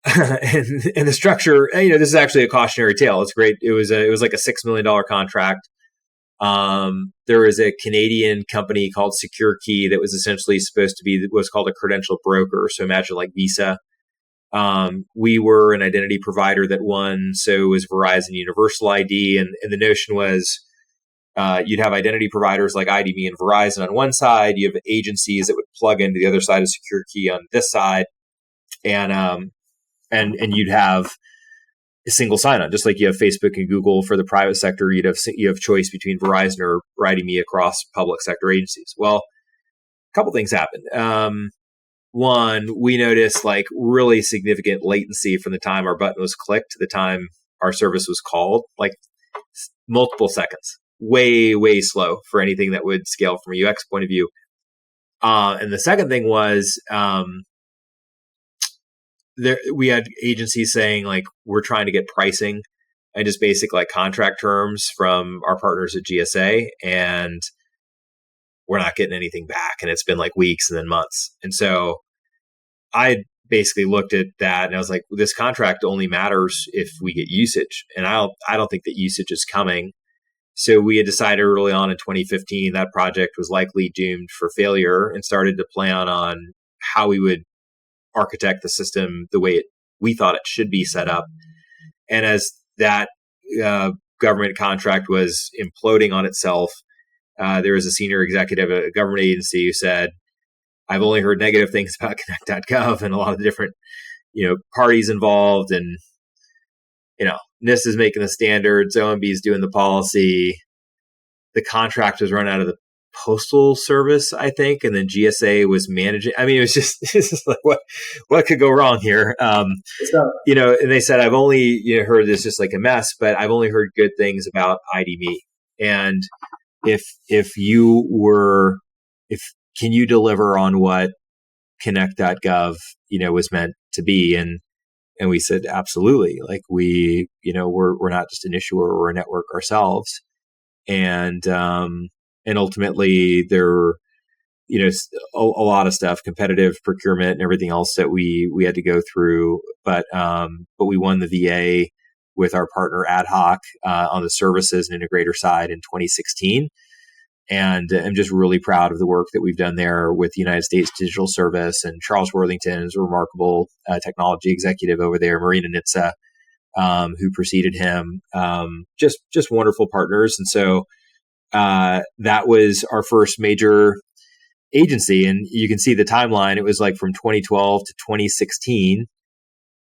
Speaker 1: and the structure, this is actually a cautionary tale. It's great. It was like a $6 million contract. There was a Canadian company called Secure Key that was essentially supposed to be what's called a credential broker. So imagine like Visa. We were an identity provider that won, so it was Verizon Universal ID, and the notion was you'd have identity providers like IDME and Verizon on one side, you have agencies that would plug into the other side of Secure Key on this side, and you'd have a single sign-on, just like you have Facebook and Google for the private sector. You have choice between Verizon or IDME across public sector agencies. Well, a couple things happened. One, we noticed like really significant latency from the time our button was clicked to the time our service was called, like multiple seconds, way, way slow for anything that would scale from a UX point of view. And the second thing was we had agencies saying like, we're trying to get pricing and just basic like contract terms from our partners at GSA, and we're not getting anything back. And it's been like weeks and then months. And so I basically looked at that and I was like, well, this contract only matters if we get usage. And I don't think that usage is coming. So we had decided early on in 2015 that project was likely doomed for failure and started to plan on how we would architect the system the way we thought it should be set up. And as that government contract was imploding on itself, there was a senior executive at a government agency who said, I've only heard negative things about Connect.gov and a lot of different, parties involved. And, NIST is making the standards, OMB is doing the policy. The contract was run out of the Postal Service, I think, and then GSA was managing. I mean, it was just like, what could go wrong here? And they said, I've only heard this just like a mess, but I've only heard good things about IDMe. And can you deliver on what Connect.gov, was meant to be? And we said, absolutely. Like we're not just an issuer, we're a network ourselves. And ultimately there were, a lot of stuff, competitive procurement and everything else that we had to go through. But we won the VA with our partner Ad Hoc on the services and integrator side in 2016. And I'm just really proud of the work that we've done there with the United States Digital Service. And Charles Worthington is a remarkable technology executive over there, Marina Nitsa, who preceded him. Just wonderful partners. And so that was our first major agency. And you can see the timeline. It was like from 2012 to 2016.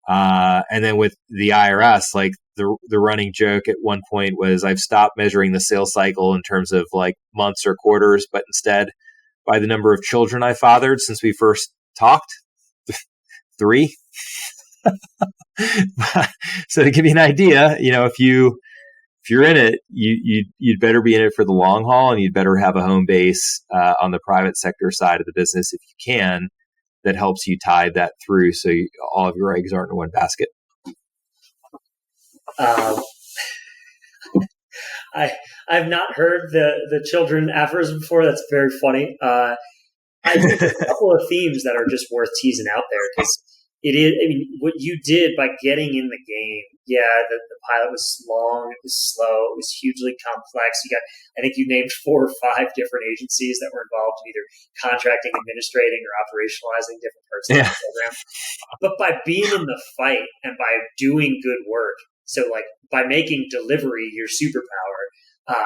Speaker 1: And then with the IRS, like the running joke at one point was I've stopped measuring the sales cycle in terms of like months or quarters, but instead by the number of children I fathered since we first talked. 3. So to give you an idea, if you're in it, you'd better be in it for the long haul, and you'd better have a home base on the private sector side of the business if you can, that helps you tide that through, so all of your eggs aren't in one basket.
Speaker 4: I've not heard the children aphorism before. That's very funny. I think there's a couple of themes that are just worth teasing out there, because it is. I mean, what you did by getting in the game. Yeah, the pilot was long, it was slow, it was hugely complex. I think you named 4 or 5 different agencies that were involved in either contracting, administrating, or operationalizing different parts of the program. But by being in the fight and by doing good work, so like by making delivery your superpower,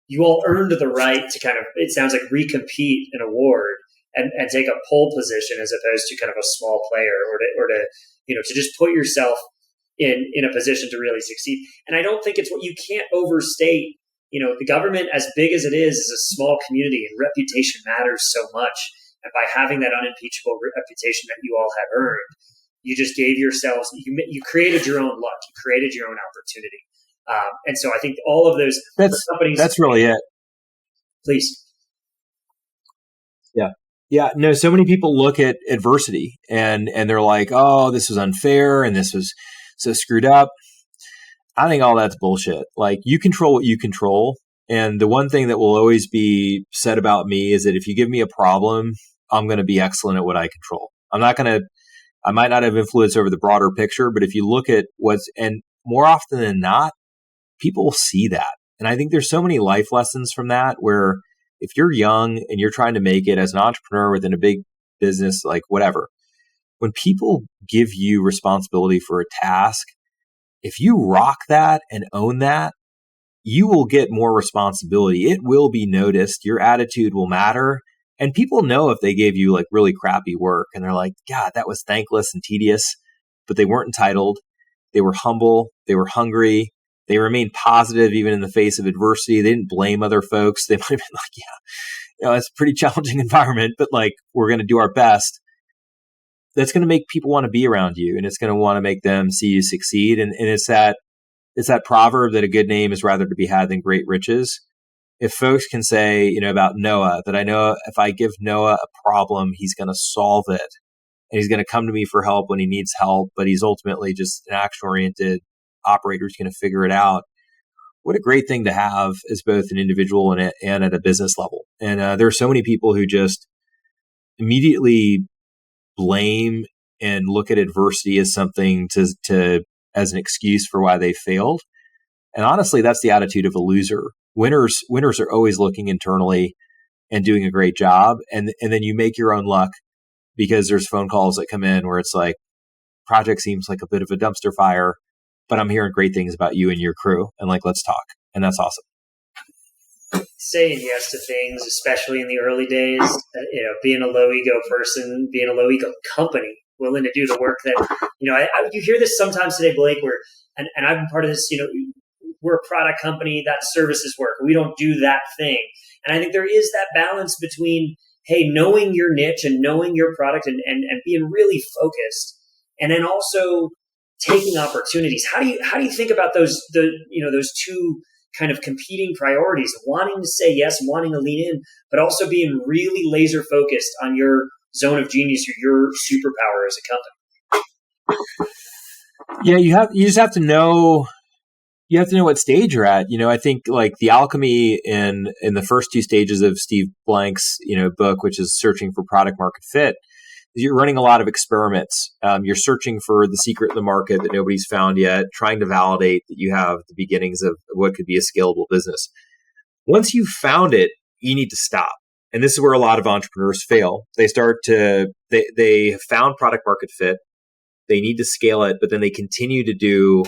Speaker 4: you all earned the right to kind of, it sounds like, recompete an award and take a pole position as opposed to kind of a small player, or to just put yourself in a position to really succeed. And I don't think it's what you can't overstate. The government, as big as it is a small community, and reputation matters so much. And by having that unimpeachable reputation that you all had earned, you just gave yourselves, you created your own luck, you created your own opportunity. And so I think all of those companies.
Speaker 1: That's really it.
Speaker 4: Please.
Speaker 1: Yeah. Yeah. No, so many people look at adversity and they're like, oh, this was unfair and this was so screwed up. I think all that's bullshit. Like, you control what you control. And the one thing that will always be said about me is that if you give me a problem, I'm going to be excellent at what I control. I might not have influence over the broader picture, but if you look at and more often than not, people will see that. And I think there's so many life lessons from that, where if you're young and you're trying to make it as an entrepreneur within a big business, like whatever, when people give you responsibility for a task, if you rock that and own that, you will get more responsibility. It will be noticed. Your attitude will matter. And people know if they gave you like really crappy work and they're like, God, that was thankless and tedious, but they weren't entitled. They were humble. They were hungry. They remained positive even in the face of adversity. They didn't blame other folks. They might have been like, yeah, it's a pretty challenging environment, but like, we're going to do our best. That's going to make people want to be around you, and it's going to want to make them see you succeed. And it's that proverb that a good name is rather to be had than great riches. If folks can say, about Noah, that I know if I give Noah a problem, he's going to solve it, and he's going to come to me for help when he needs help, but he's ultimately just an action-oriented operator who's going to figure it out. What a great thing to have as both an individual and at a business level. And there are so many people who just immediately blame and look at adversity as something to as an excuse for why they failed. And honestly, that's the attitude of a loser. Winners are always looking internally and doing a great job. And then you make your own luck because there's phone calls that come in where it's like, project seems like a bit of a dumpster fire, but I'm hearing great things about you and your crew. And like, let's talk. And that's awesome.
Speaker 4: Saying yes to things, especially in the early days, being a low ego person, being a low ego company, willing to do the work that, you hear this sometimes today, Blake, where, and I've been part of this, we're a product company that services work. We don't do that thing. And I think there is that balance between, hey, knowing your niche and knowing your product and being really focused. And then also taking opportunities. How do you think about those two kind of competing priorities, wanting to say yes, wanting to lean in, but also being really laser focused on your zone of genius or your superpower as a company?
Speaker 1: Yeah, you just have to know. You have to know what stage you're at. I think like the alchemy in the first two stages of Steve Blank's, book, which is searching for product market fit, is you're running a lot of experiments. You're searching for the secret in the market that nobody's found yet, trying to validate that you have the beginnings of what could be a scalable business. Once you've found it, you need to stop. And this is where a lot of entrepreneurs fail. They have found product market fit. They need to scale it, but then they continue to do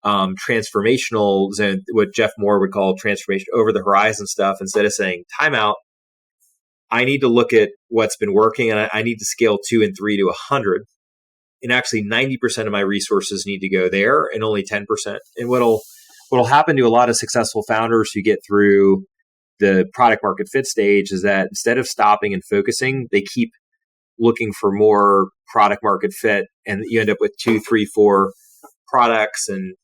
Speaker 1: transformational, what Jeff Moore would call transformation over the horizon stuff, instead of saying, time out, I need to look at what's been working and I need to scale 2 and 3 to 100. And actually 90% of my resources need to go there and only 10%. And what'll happen to a lot of successful founders who get through the product market fit stage is that instead of stopping and focusing, they keep looking for more product market fit, and you end up with 2, 3, 4 products and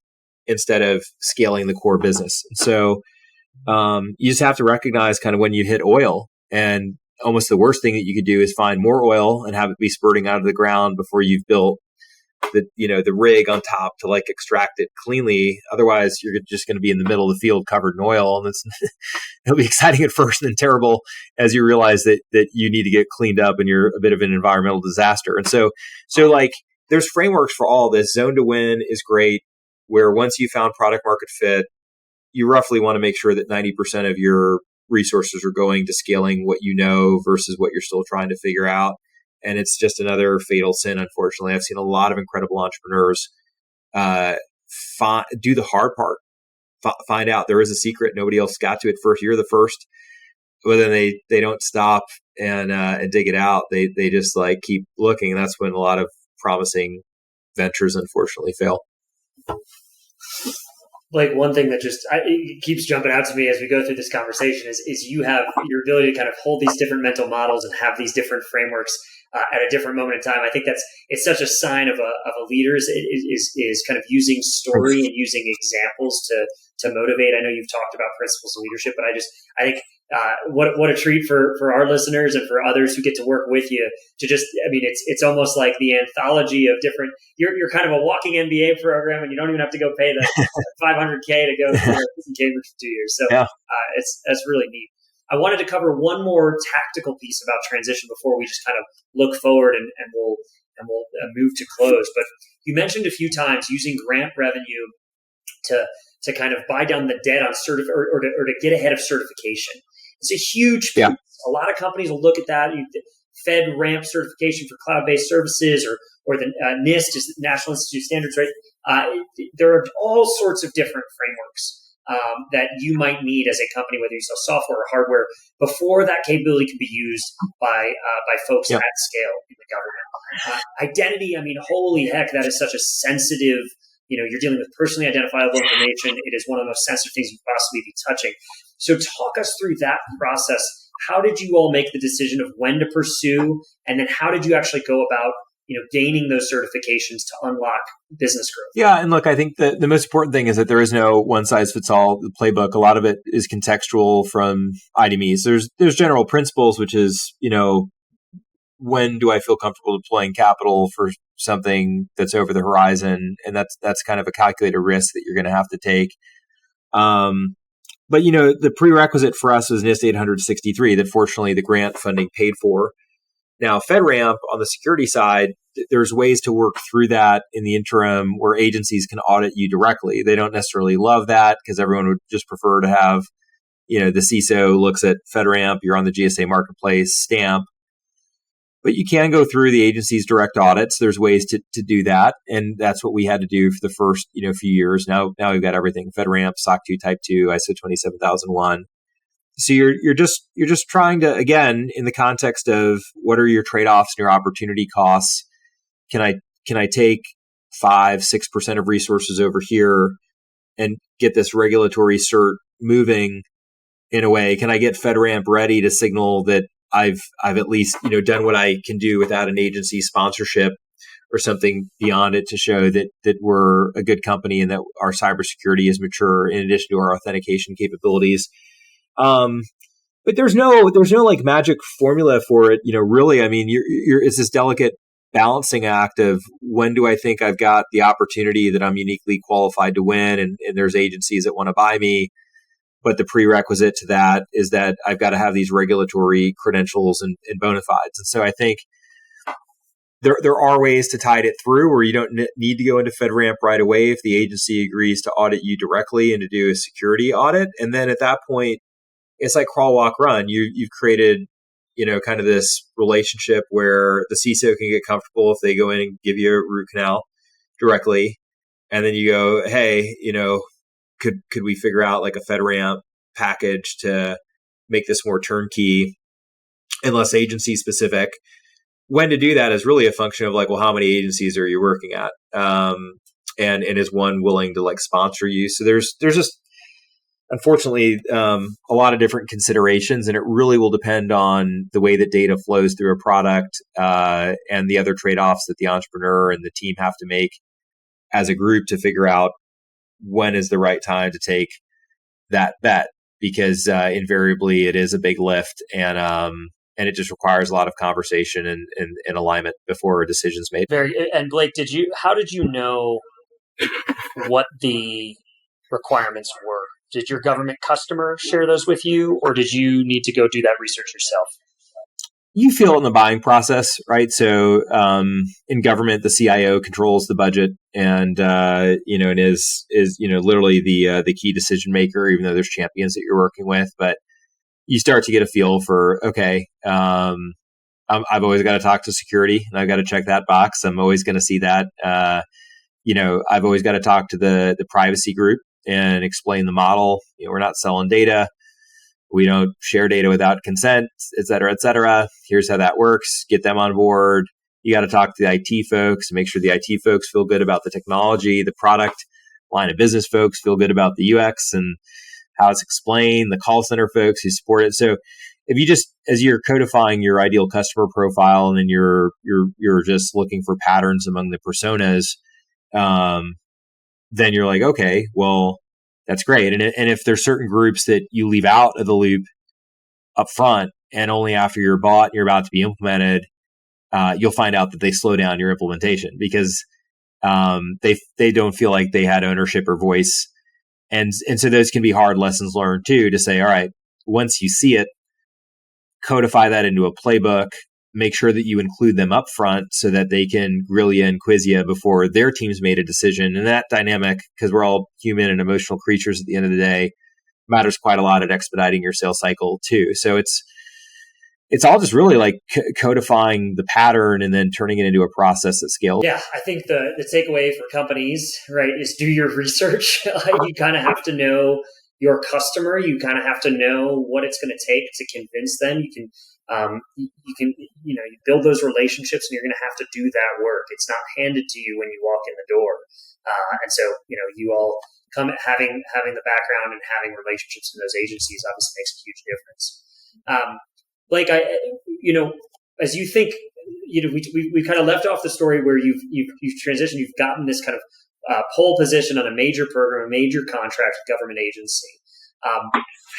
Speaker 1: instead of scaling the core business. So you just have to recognize kind of when you hit oil, and almost the worst thing that you could do is find more oil and have it be spurting out of the ground before you've built the rig on top to like extract it cleanly. Otherwise, you're just going to be in the middle of the field covered in oil, and it'll be exciting at first and then terrible as you realize that you need to get cleaned up and you're a bit of an environmental disaster. And so like there's frameworks for all this. Zone to win is great, where once you found product market fit, you roughly want to make sure that 90% of your resources are going to scaling what you know versus what you're still trying to figure out. And it's just another fatal sin, unfortunately. I've seen a lot of incredible entrepreneurs do the hard part, find out there is a secret. Nobody else got to it first. You're the first. But then they don't stop and dig it out. They just like keep looking. And that's when a lot of promising ventures unfortunately fail.
Speaker 4: Like one thing that it keeps jumping out to me as we go through this conversation is you have your ability to kind of hold these different mental models and have these different frameworks at a different moment in time. I think it's such a sign of a leader is kind of using story and using examples to motivate. I know you've talked about principles of leadership, but I think what a treat for our listeners and for others who get to work with you to it's almost like the anthology of different, you're kind of a walking MBA program, and you don't even have to go pay the $500K to go to Cambridge for 2 years. So yeah. That's really neat. I wanted to cover one more tactical piece about transition before we just kind of look forward and we'll move to close. But you mentioned a few times using grant revenue to kind of buy down the debt on or to get ahead of certification. It's a huge piece. Yeah. A lot of companies will look at that. FedRAMP certification for cloud-based services, or the NIST is the National Institute of Standards, right? There are all sorts of different frameworks that you might need as a company, whether you sell software or hardware, before that capability can be used by folks at scale in the government. Identity, holy heck, that is such a sensitive. You're dealing with personally identifiable information. It is one of the most sensitive things you could possibly be touching. So talk us through that process. How did you all make the decision of when to pursue? And then how did you actually go about, gaining those certifications to unlock business growth? Yeah. And
Speaker 1: look, I think the most important thing is that there is no one size fits all playbook. A lot of it is contextual from IDMEs. There's general principles, which is, when do I feel comfortable deploying capital for something that's over the horizon? And that's kind of a calculated risk that you're going to have to take. But the prerequisite for us was NIST 863 that fortunately the grant funding paid for. Now, FedRAMP on the security side, there's ways to work through that in the interim where agencies can audit you directly. They don't necessarily love that because everyone would just prefer to have, the CISO looks at FedRAMP, you're on the GSA marketplace, stamp. But you can go through the agency's direct audits. There's ways to do that. And that's what we had to do for the first, few years. Now we've got everything: FedRAMP, SOC 2 Type 2, ISO 27001. So you're just trying to, again, in the context of what are your trade-offs and your opportunity costs? Can I take 5-6% of resources over here and get this regulatory cert moving in a way? Can I get FedRAMP ready to signal that I've at least done what I can do without an agency sponsorship or something beyond it to show that we're a good company and that our cybersecurity is mature in addition to our authentication capabilities. But there's no like magic formula for it. Really, I mean, it's this delicate balancing act of when do I think I've got the opportunity that I'm uniquely qualified to win, and there's agencies that want to buy me. But the prerequisite to that is that I've got to have these regulatory credentials and bona fides. And so I think there are ways to tide it through where you don't need to go into FedRAMP right away if the agency agrees to audit you directly and to do a security audit. And then at that point, it's like crawl, walk, run. You've created, kind of this relationship where the CISO can get comfortable if they go in and give you a root canal directly. And then you go, hey, could we figure out like a FedRAMP package to make this more turnkey and less agency specific? When to do that is really a function of like, well, how many agencies are you working at? And is one willing to like sponsor you? So there's just, unfortunately, a lot of different considerations, and it really will depend on the way that data flows through a product and the other trade-offs that the entrepreneur and the team have to make as a group to figure out when is the right time to take that bet, because invariably it is a big lift, and it just requires a lot of conversation and alignment before a decision's made.
Speaker 3: And Blake, how did you know what the requirements were? Did your government customer share those with you, or did you need to go do that research yourself?
Speaker 1: You feel it in the buying process, right? So in government, the CIO controls the budget, and and is literally the key decision maker, even though there's champions that you're working with. But you start to get a feel for, okay, I've always got to talk to security, and I've got to check that box. I'm always going to see that. I've always got to talk to the privacy group and explain the model. We're not selling data. We don't share data without consent, et cetera, et cetera. Here's how that works. Get them on board. You got to talk to the IT folks and make sure the IT folks feel good about the technology, the product, line of business folks feel good about the UX and how it's explained, the call center folks who support it. So if you just, as you're codifying your ideal customer profile, and then you're just looking for patterns among the personas, then you're like, okay, well, that's great. And if there's certain groups that you leave out of the loop up front, and only after you're bought and you're about to be implemented, you'll find out that they slow down your implementation because they don't feel like they had ownership or voice. And so those can be hard lessons learned too, to say, all right, once you see it, codify that into a playbook, make sure that you include them up front so that they can grill you and quiz you before their team's made a decision. And that dynamic, because we're all human and emotional creatures at the end of the day, matters quite a lot at expediting your sales cycle too. So it's all just really like codifying the pattern and then turning it into a process that scales.
Speaker 4: Yeah, I think the takeaway for companies, right, is do your research. You kind of have to know your customer. You kind of have to know what it's going to take to convince them. You build those relationships, and you're going to have to do that work. It's not handed to you when you walk in the door. And so, you all come having the background and having relationships in those agencies obviously makes a huge difference. Blake, as you think, we kind of left off the story where you've transitioned, you've gotten this kind of pole position on a major program, a major contract with government agency.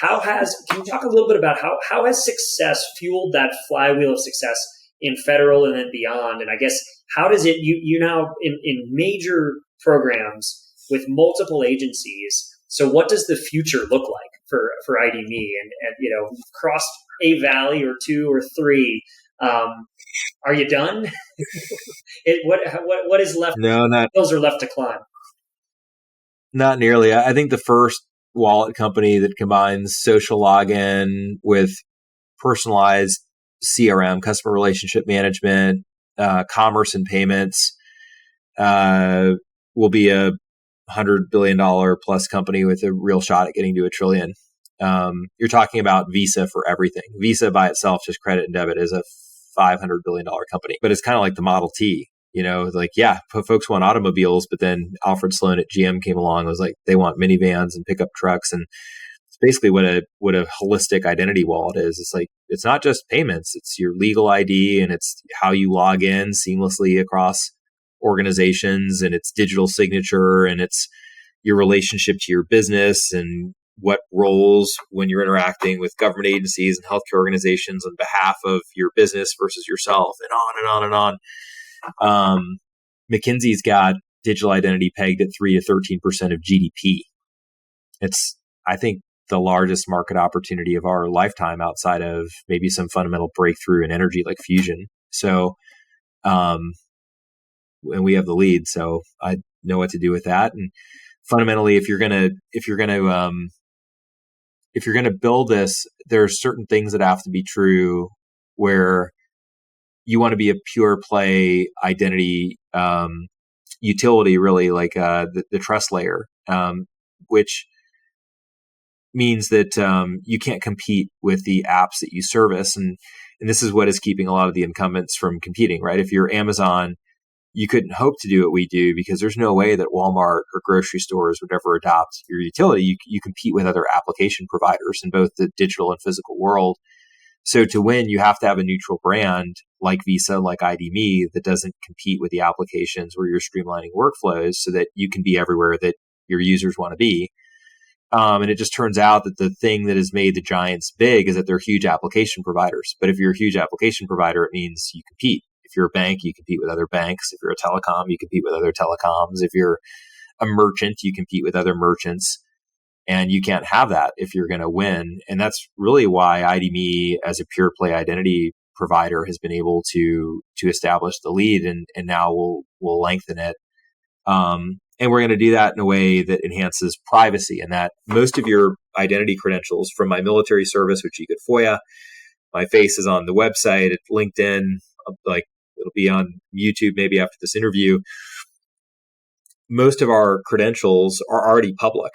Speaker 4: Can you talk a little bit about how has success fueled that flywheel of success in federal and then beyond? And I guess, how does it, you now in major programs with multiple agencies, so what does the future look like for IDMe? And you've crossed a valley or two or three. Are you done? What is left?
Speaker 1: No,
Speaker 4: Hills are left to climb.
Speaker 1: not nearly. I think the first wallet company that combines social login with personalized CRM, customer relationship management, commerce and payments, will be a $100 billion plus company with a real shot at getting to $1 trillion. You're talking about Visa for everything. Visa by itself, just credit and debit, is a $500 billion company, but it's kind of like the Model T. Like, yeah, folks want automobiles, but then Alfred Sloan at GM came along and was like, they want minivans and pickup trucks. And it's basically what a holistic identity wallet is. It's like, it's not just payments, it's your legal ID, and it's how you log in seamlessly across organizations, and it's digital signature, and it's your relationship to your business, and what roles when you're interacting with government agencies and healthcare organizations on behalf of your business versus yourself, and on and on and on. McKinsey's got digital identity pegged at 3 to 13% of GDP. It's, I think, the largest market opportunity of our lifetime outside of maybe some fundamental breakthrough in energy like fusion. So, and we have the lead, so I know what to do with that. And fundamentally, if you're gonna build this, there's certain things that have to be true where you want to be a pure play identity utility, really, like the trust layer, which means that you can't compete with the apps that you service. And this is what is keeping a lot of the incumbents from competing, right? If you're Amazon, you couldn't hope to do what we do because there's no way that Walmart or grocery stores would ever adopt your utility. You compete with other application providers in both the digital and physical world. So to win, you have to have a neutral brand like Visa, like ID.me, that doesn't compete with the applications where you're streamlining workflows so that you can be everywhere that your users want to be. And it just turns out that the thing that has made the giants big is that they're huge application providers. But if you're a huge application provider, it means you compete. If you're a bank, you compete with other banks. If you're a telecom, you compete with other telecoms. If you're a merchant, you compete with other merchants. And you can't have that if you're going to win. And that's really why ID.me as a pure play identity provider has been able to establish the lead, and now we'll lengthen it. And we're going to do that in a way that enhances privacy, and that most of your identity credentials from my military service, which you could FOIA, my face is on the website, at LinkedIn, like it'll be on YouTube maybe after this interview. Most of our credentials are already public.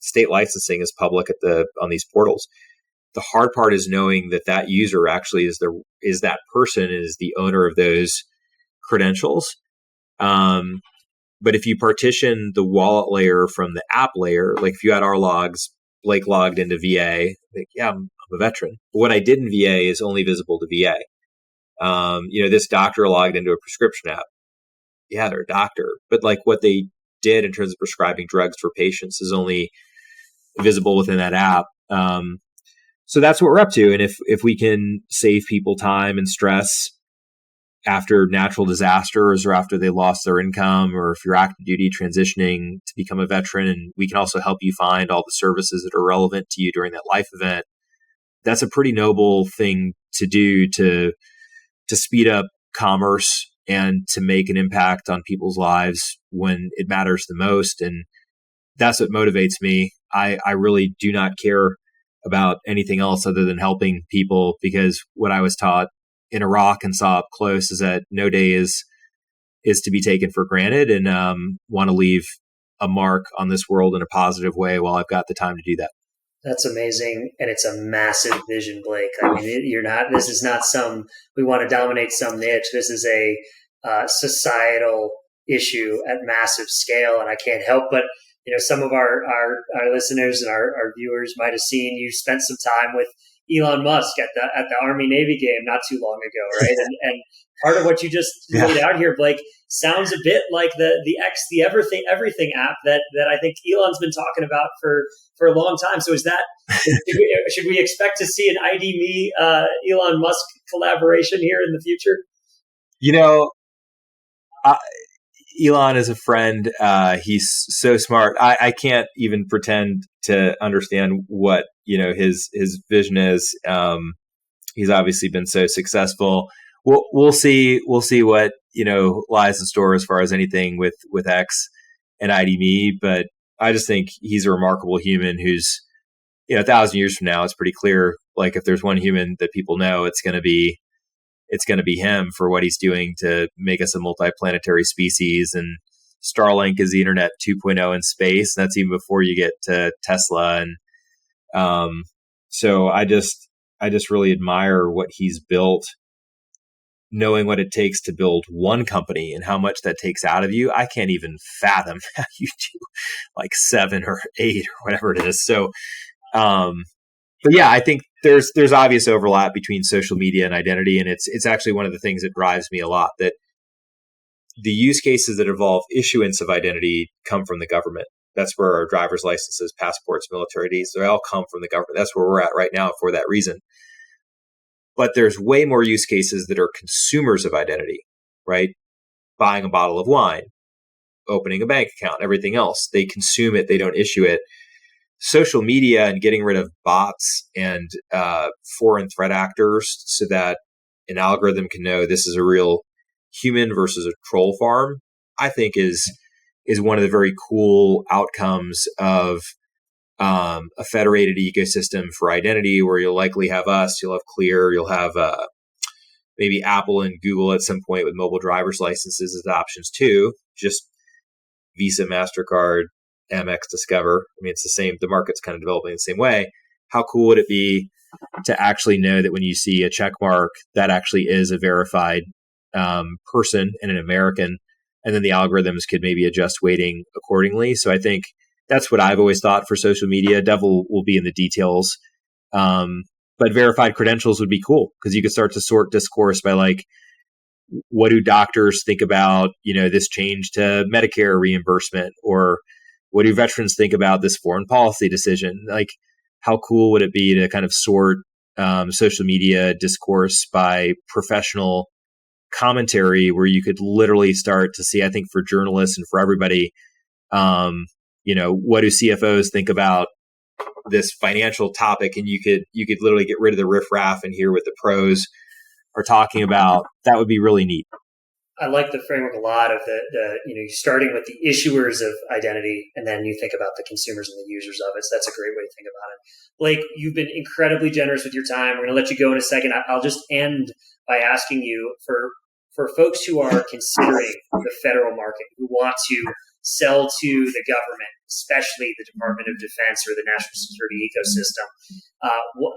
Speaker 1: State licensing is public on these portals. The hard part is knowing that user actually is that person, is the owner of those credentials. But if you partition the wallet layer from the app layer, like if you had our logs, Blake logged into VA, like, yeah, I'm a veteran. But what I did in VA is only visible to VA. This doctor logged into a prescription app. Yeah, they're a doctor. But like what they did in terms of prescribing drugs for patients is only visible within that app. So that's what we're up to. And if we can save people time and stress after natural disasters or after they lost their income, or if you're active duty transitioning to become a veteran, and we can also help you find all the services that are relevant to you during that life event, that's a pretty noble thing to do to speed up commerce and to make an impact on people's lives when it matters the most. And that's what motivates me. I really do not care about anything else other than helping people, because what I was taught in Iraq and saw up close is that no day is to be taken for granted, and want to leave a mark on this world in a positive way while I've got the time to do that.
Speaker 4: That's amazing. And it's a massive vision, Blake. I mean, this is not we want to dominate some niche. This is a societal issue at massive scale. And I can't help but, some of our listeners and our viewers might have seen you spent some time with Elon Musk at the Army Navy game not too long ago, right? And part of what you just laid out here, Blake, sounds a bit like the everything app that I think Elon's been talking about for a long time. So should we expect to see an ID.me Elon Musk collaboration here in the future?
Speaker 1: Elon is a friend. He's so smart. I can't even pretend to understand what his vision is. He's obviously been so successful. We'll see what lies in store as far as anything with X and ID.me, but I just think he's a remarkable human who's 1,000 years from now, it's pretty clear. Like if there's one human that people know, it's going to be him for what he's doing to make us a multiplanetary species. And Starlink is the internet 2.0 in space. And that's even before you get to Tesla. And so I just really admire what he's built, knowing what it takes to build one company and how much that takes out of you. I can't even fathom how you do like 7 or 8 or whatever it is. So, but yeah, I think there's obvious overlap between social media and identity. And it's actually one of the things that drives me a lot, that the use cases that involve issuance of identity come from the government. That's where our driver's licenses, passports, military IDs, they all come from the government. That's where we're at right now for that reason. But there's way more use cases that are consumers of identity, right? Buying a bottle of wine, opening a bank account, everything else. They consume it, they don't issue it. Social media and getting rid of bots and foreign threat actors so that an algorithm can know this is a real human versus a troll farm, I think is one of the very cool outcomes of a federated ecosystem for identity, where you'll likely have us, you'll have Clear, you'll have maybe Apple and Google at some point with mobile driver's licenses as options too. Just Visa, MasterCard, Amex, Discover. I mean, it's the same. The market's kind of developing the same way. How cool would it be to actually know that when you see a check mark, that actually is a verified person and an American, and then the algorithms could maybe adjust weighting accordingly. So I think that's what I've always thought for social media. Devil will be in the details. But verified credentials would be cool because you could start to sort discourse by like, what do doctors think about, this change to Medicare reimbursement, or what do veterans think about this foreign policy decision? Like, how cool would it be to kind of sort social media discourse by professional commentary, where you could literally start to see, I think for journalists and for everybody, what do CFOs think about this financial topic? And you could literally get rid of the riffraff and hear what the pros are talking about. That would be really neat.
Speaker 4: I like the framework a lot of starting with the issuers of identity, and then you think about the consumers and the users of it. So that's a great way to think about it. Blake, you've been incredibly generous with your time. We're going to let you go in a second. I'll just end by asking you for folks who are considering the federal market, who want to sell to the government, especially the Department of Defense or the national security ecosystem,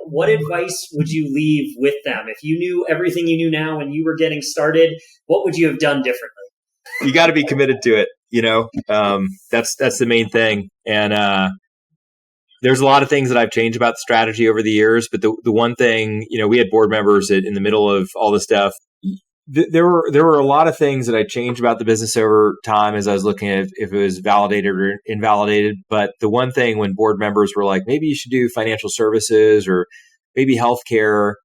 Speaker 4: what advice would you leave with them? If you knew everything you knew now when you were getting started, what would you have done differently?
Speaker 1: You got to be committed to it. That's the main thing. And there's a lot of things that I've changed about the strategy over the years. But the one thing, we had board members that in the middle of all this stuff, there were a lot of things that I changed about the business over time as I was looking at if it was validated or invalidated. But the one thing when board members were like, maybe you should do financial services or maybe healthcare.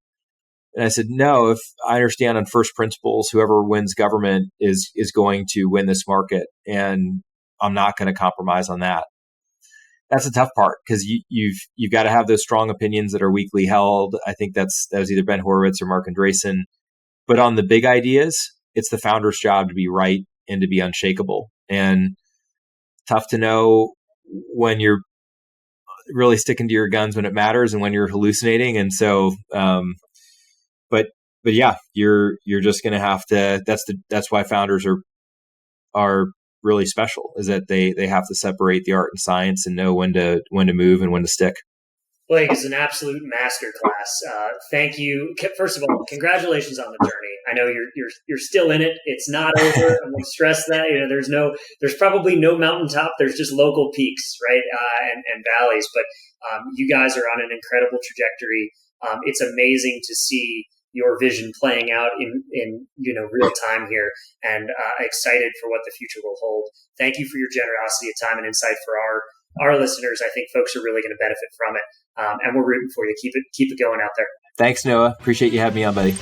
Speaker 1: And I said, no, if I understand on first principles, whoever wins government is going to win this market. And I'm not going to compromise on that. That's the tough part, because you've got to have those strong opinions that are weakly held. I think that was either Ben Horowitz or Mark Andreessen. But on the big ideas, it's the founder's job to be right and to be unshakable. And tough to know when you're really sticking to your guns when it matters and when you're hallucinating. And so, but yeah, you're just going to have to. That's why founders are really special, is that they have to separate the art and science and know when to move and when to stick.
Speaker 4: Blake is an absolute masterclass. Thank you. First of all, congratulations on the journey. I know you're still in it. It's not over. I'm going to stress that. There's probably no mountaintop. There's just local peaks, right, and valleys. But you guys are on an incredible trajectory. It's amazing to see your vision playing out in real time here, and excited for what the future will hold. Thank you for your generosity of time and insight for our listeners. I think folks are really going to benefit from it. And we're rooting for you. Keep it going out there.
Speaker 1: Thanks, Noah. Appreciate you having me on, buddy.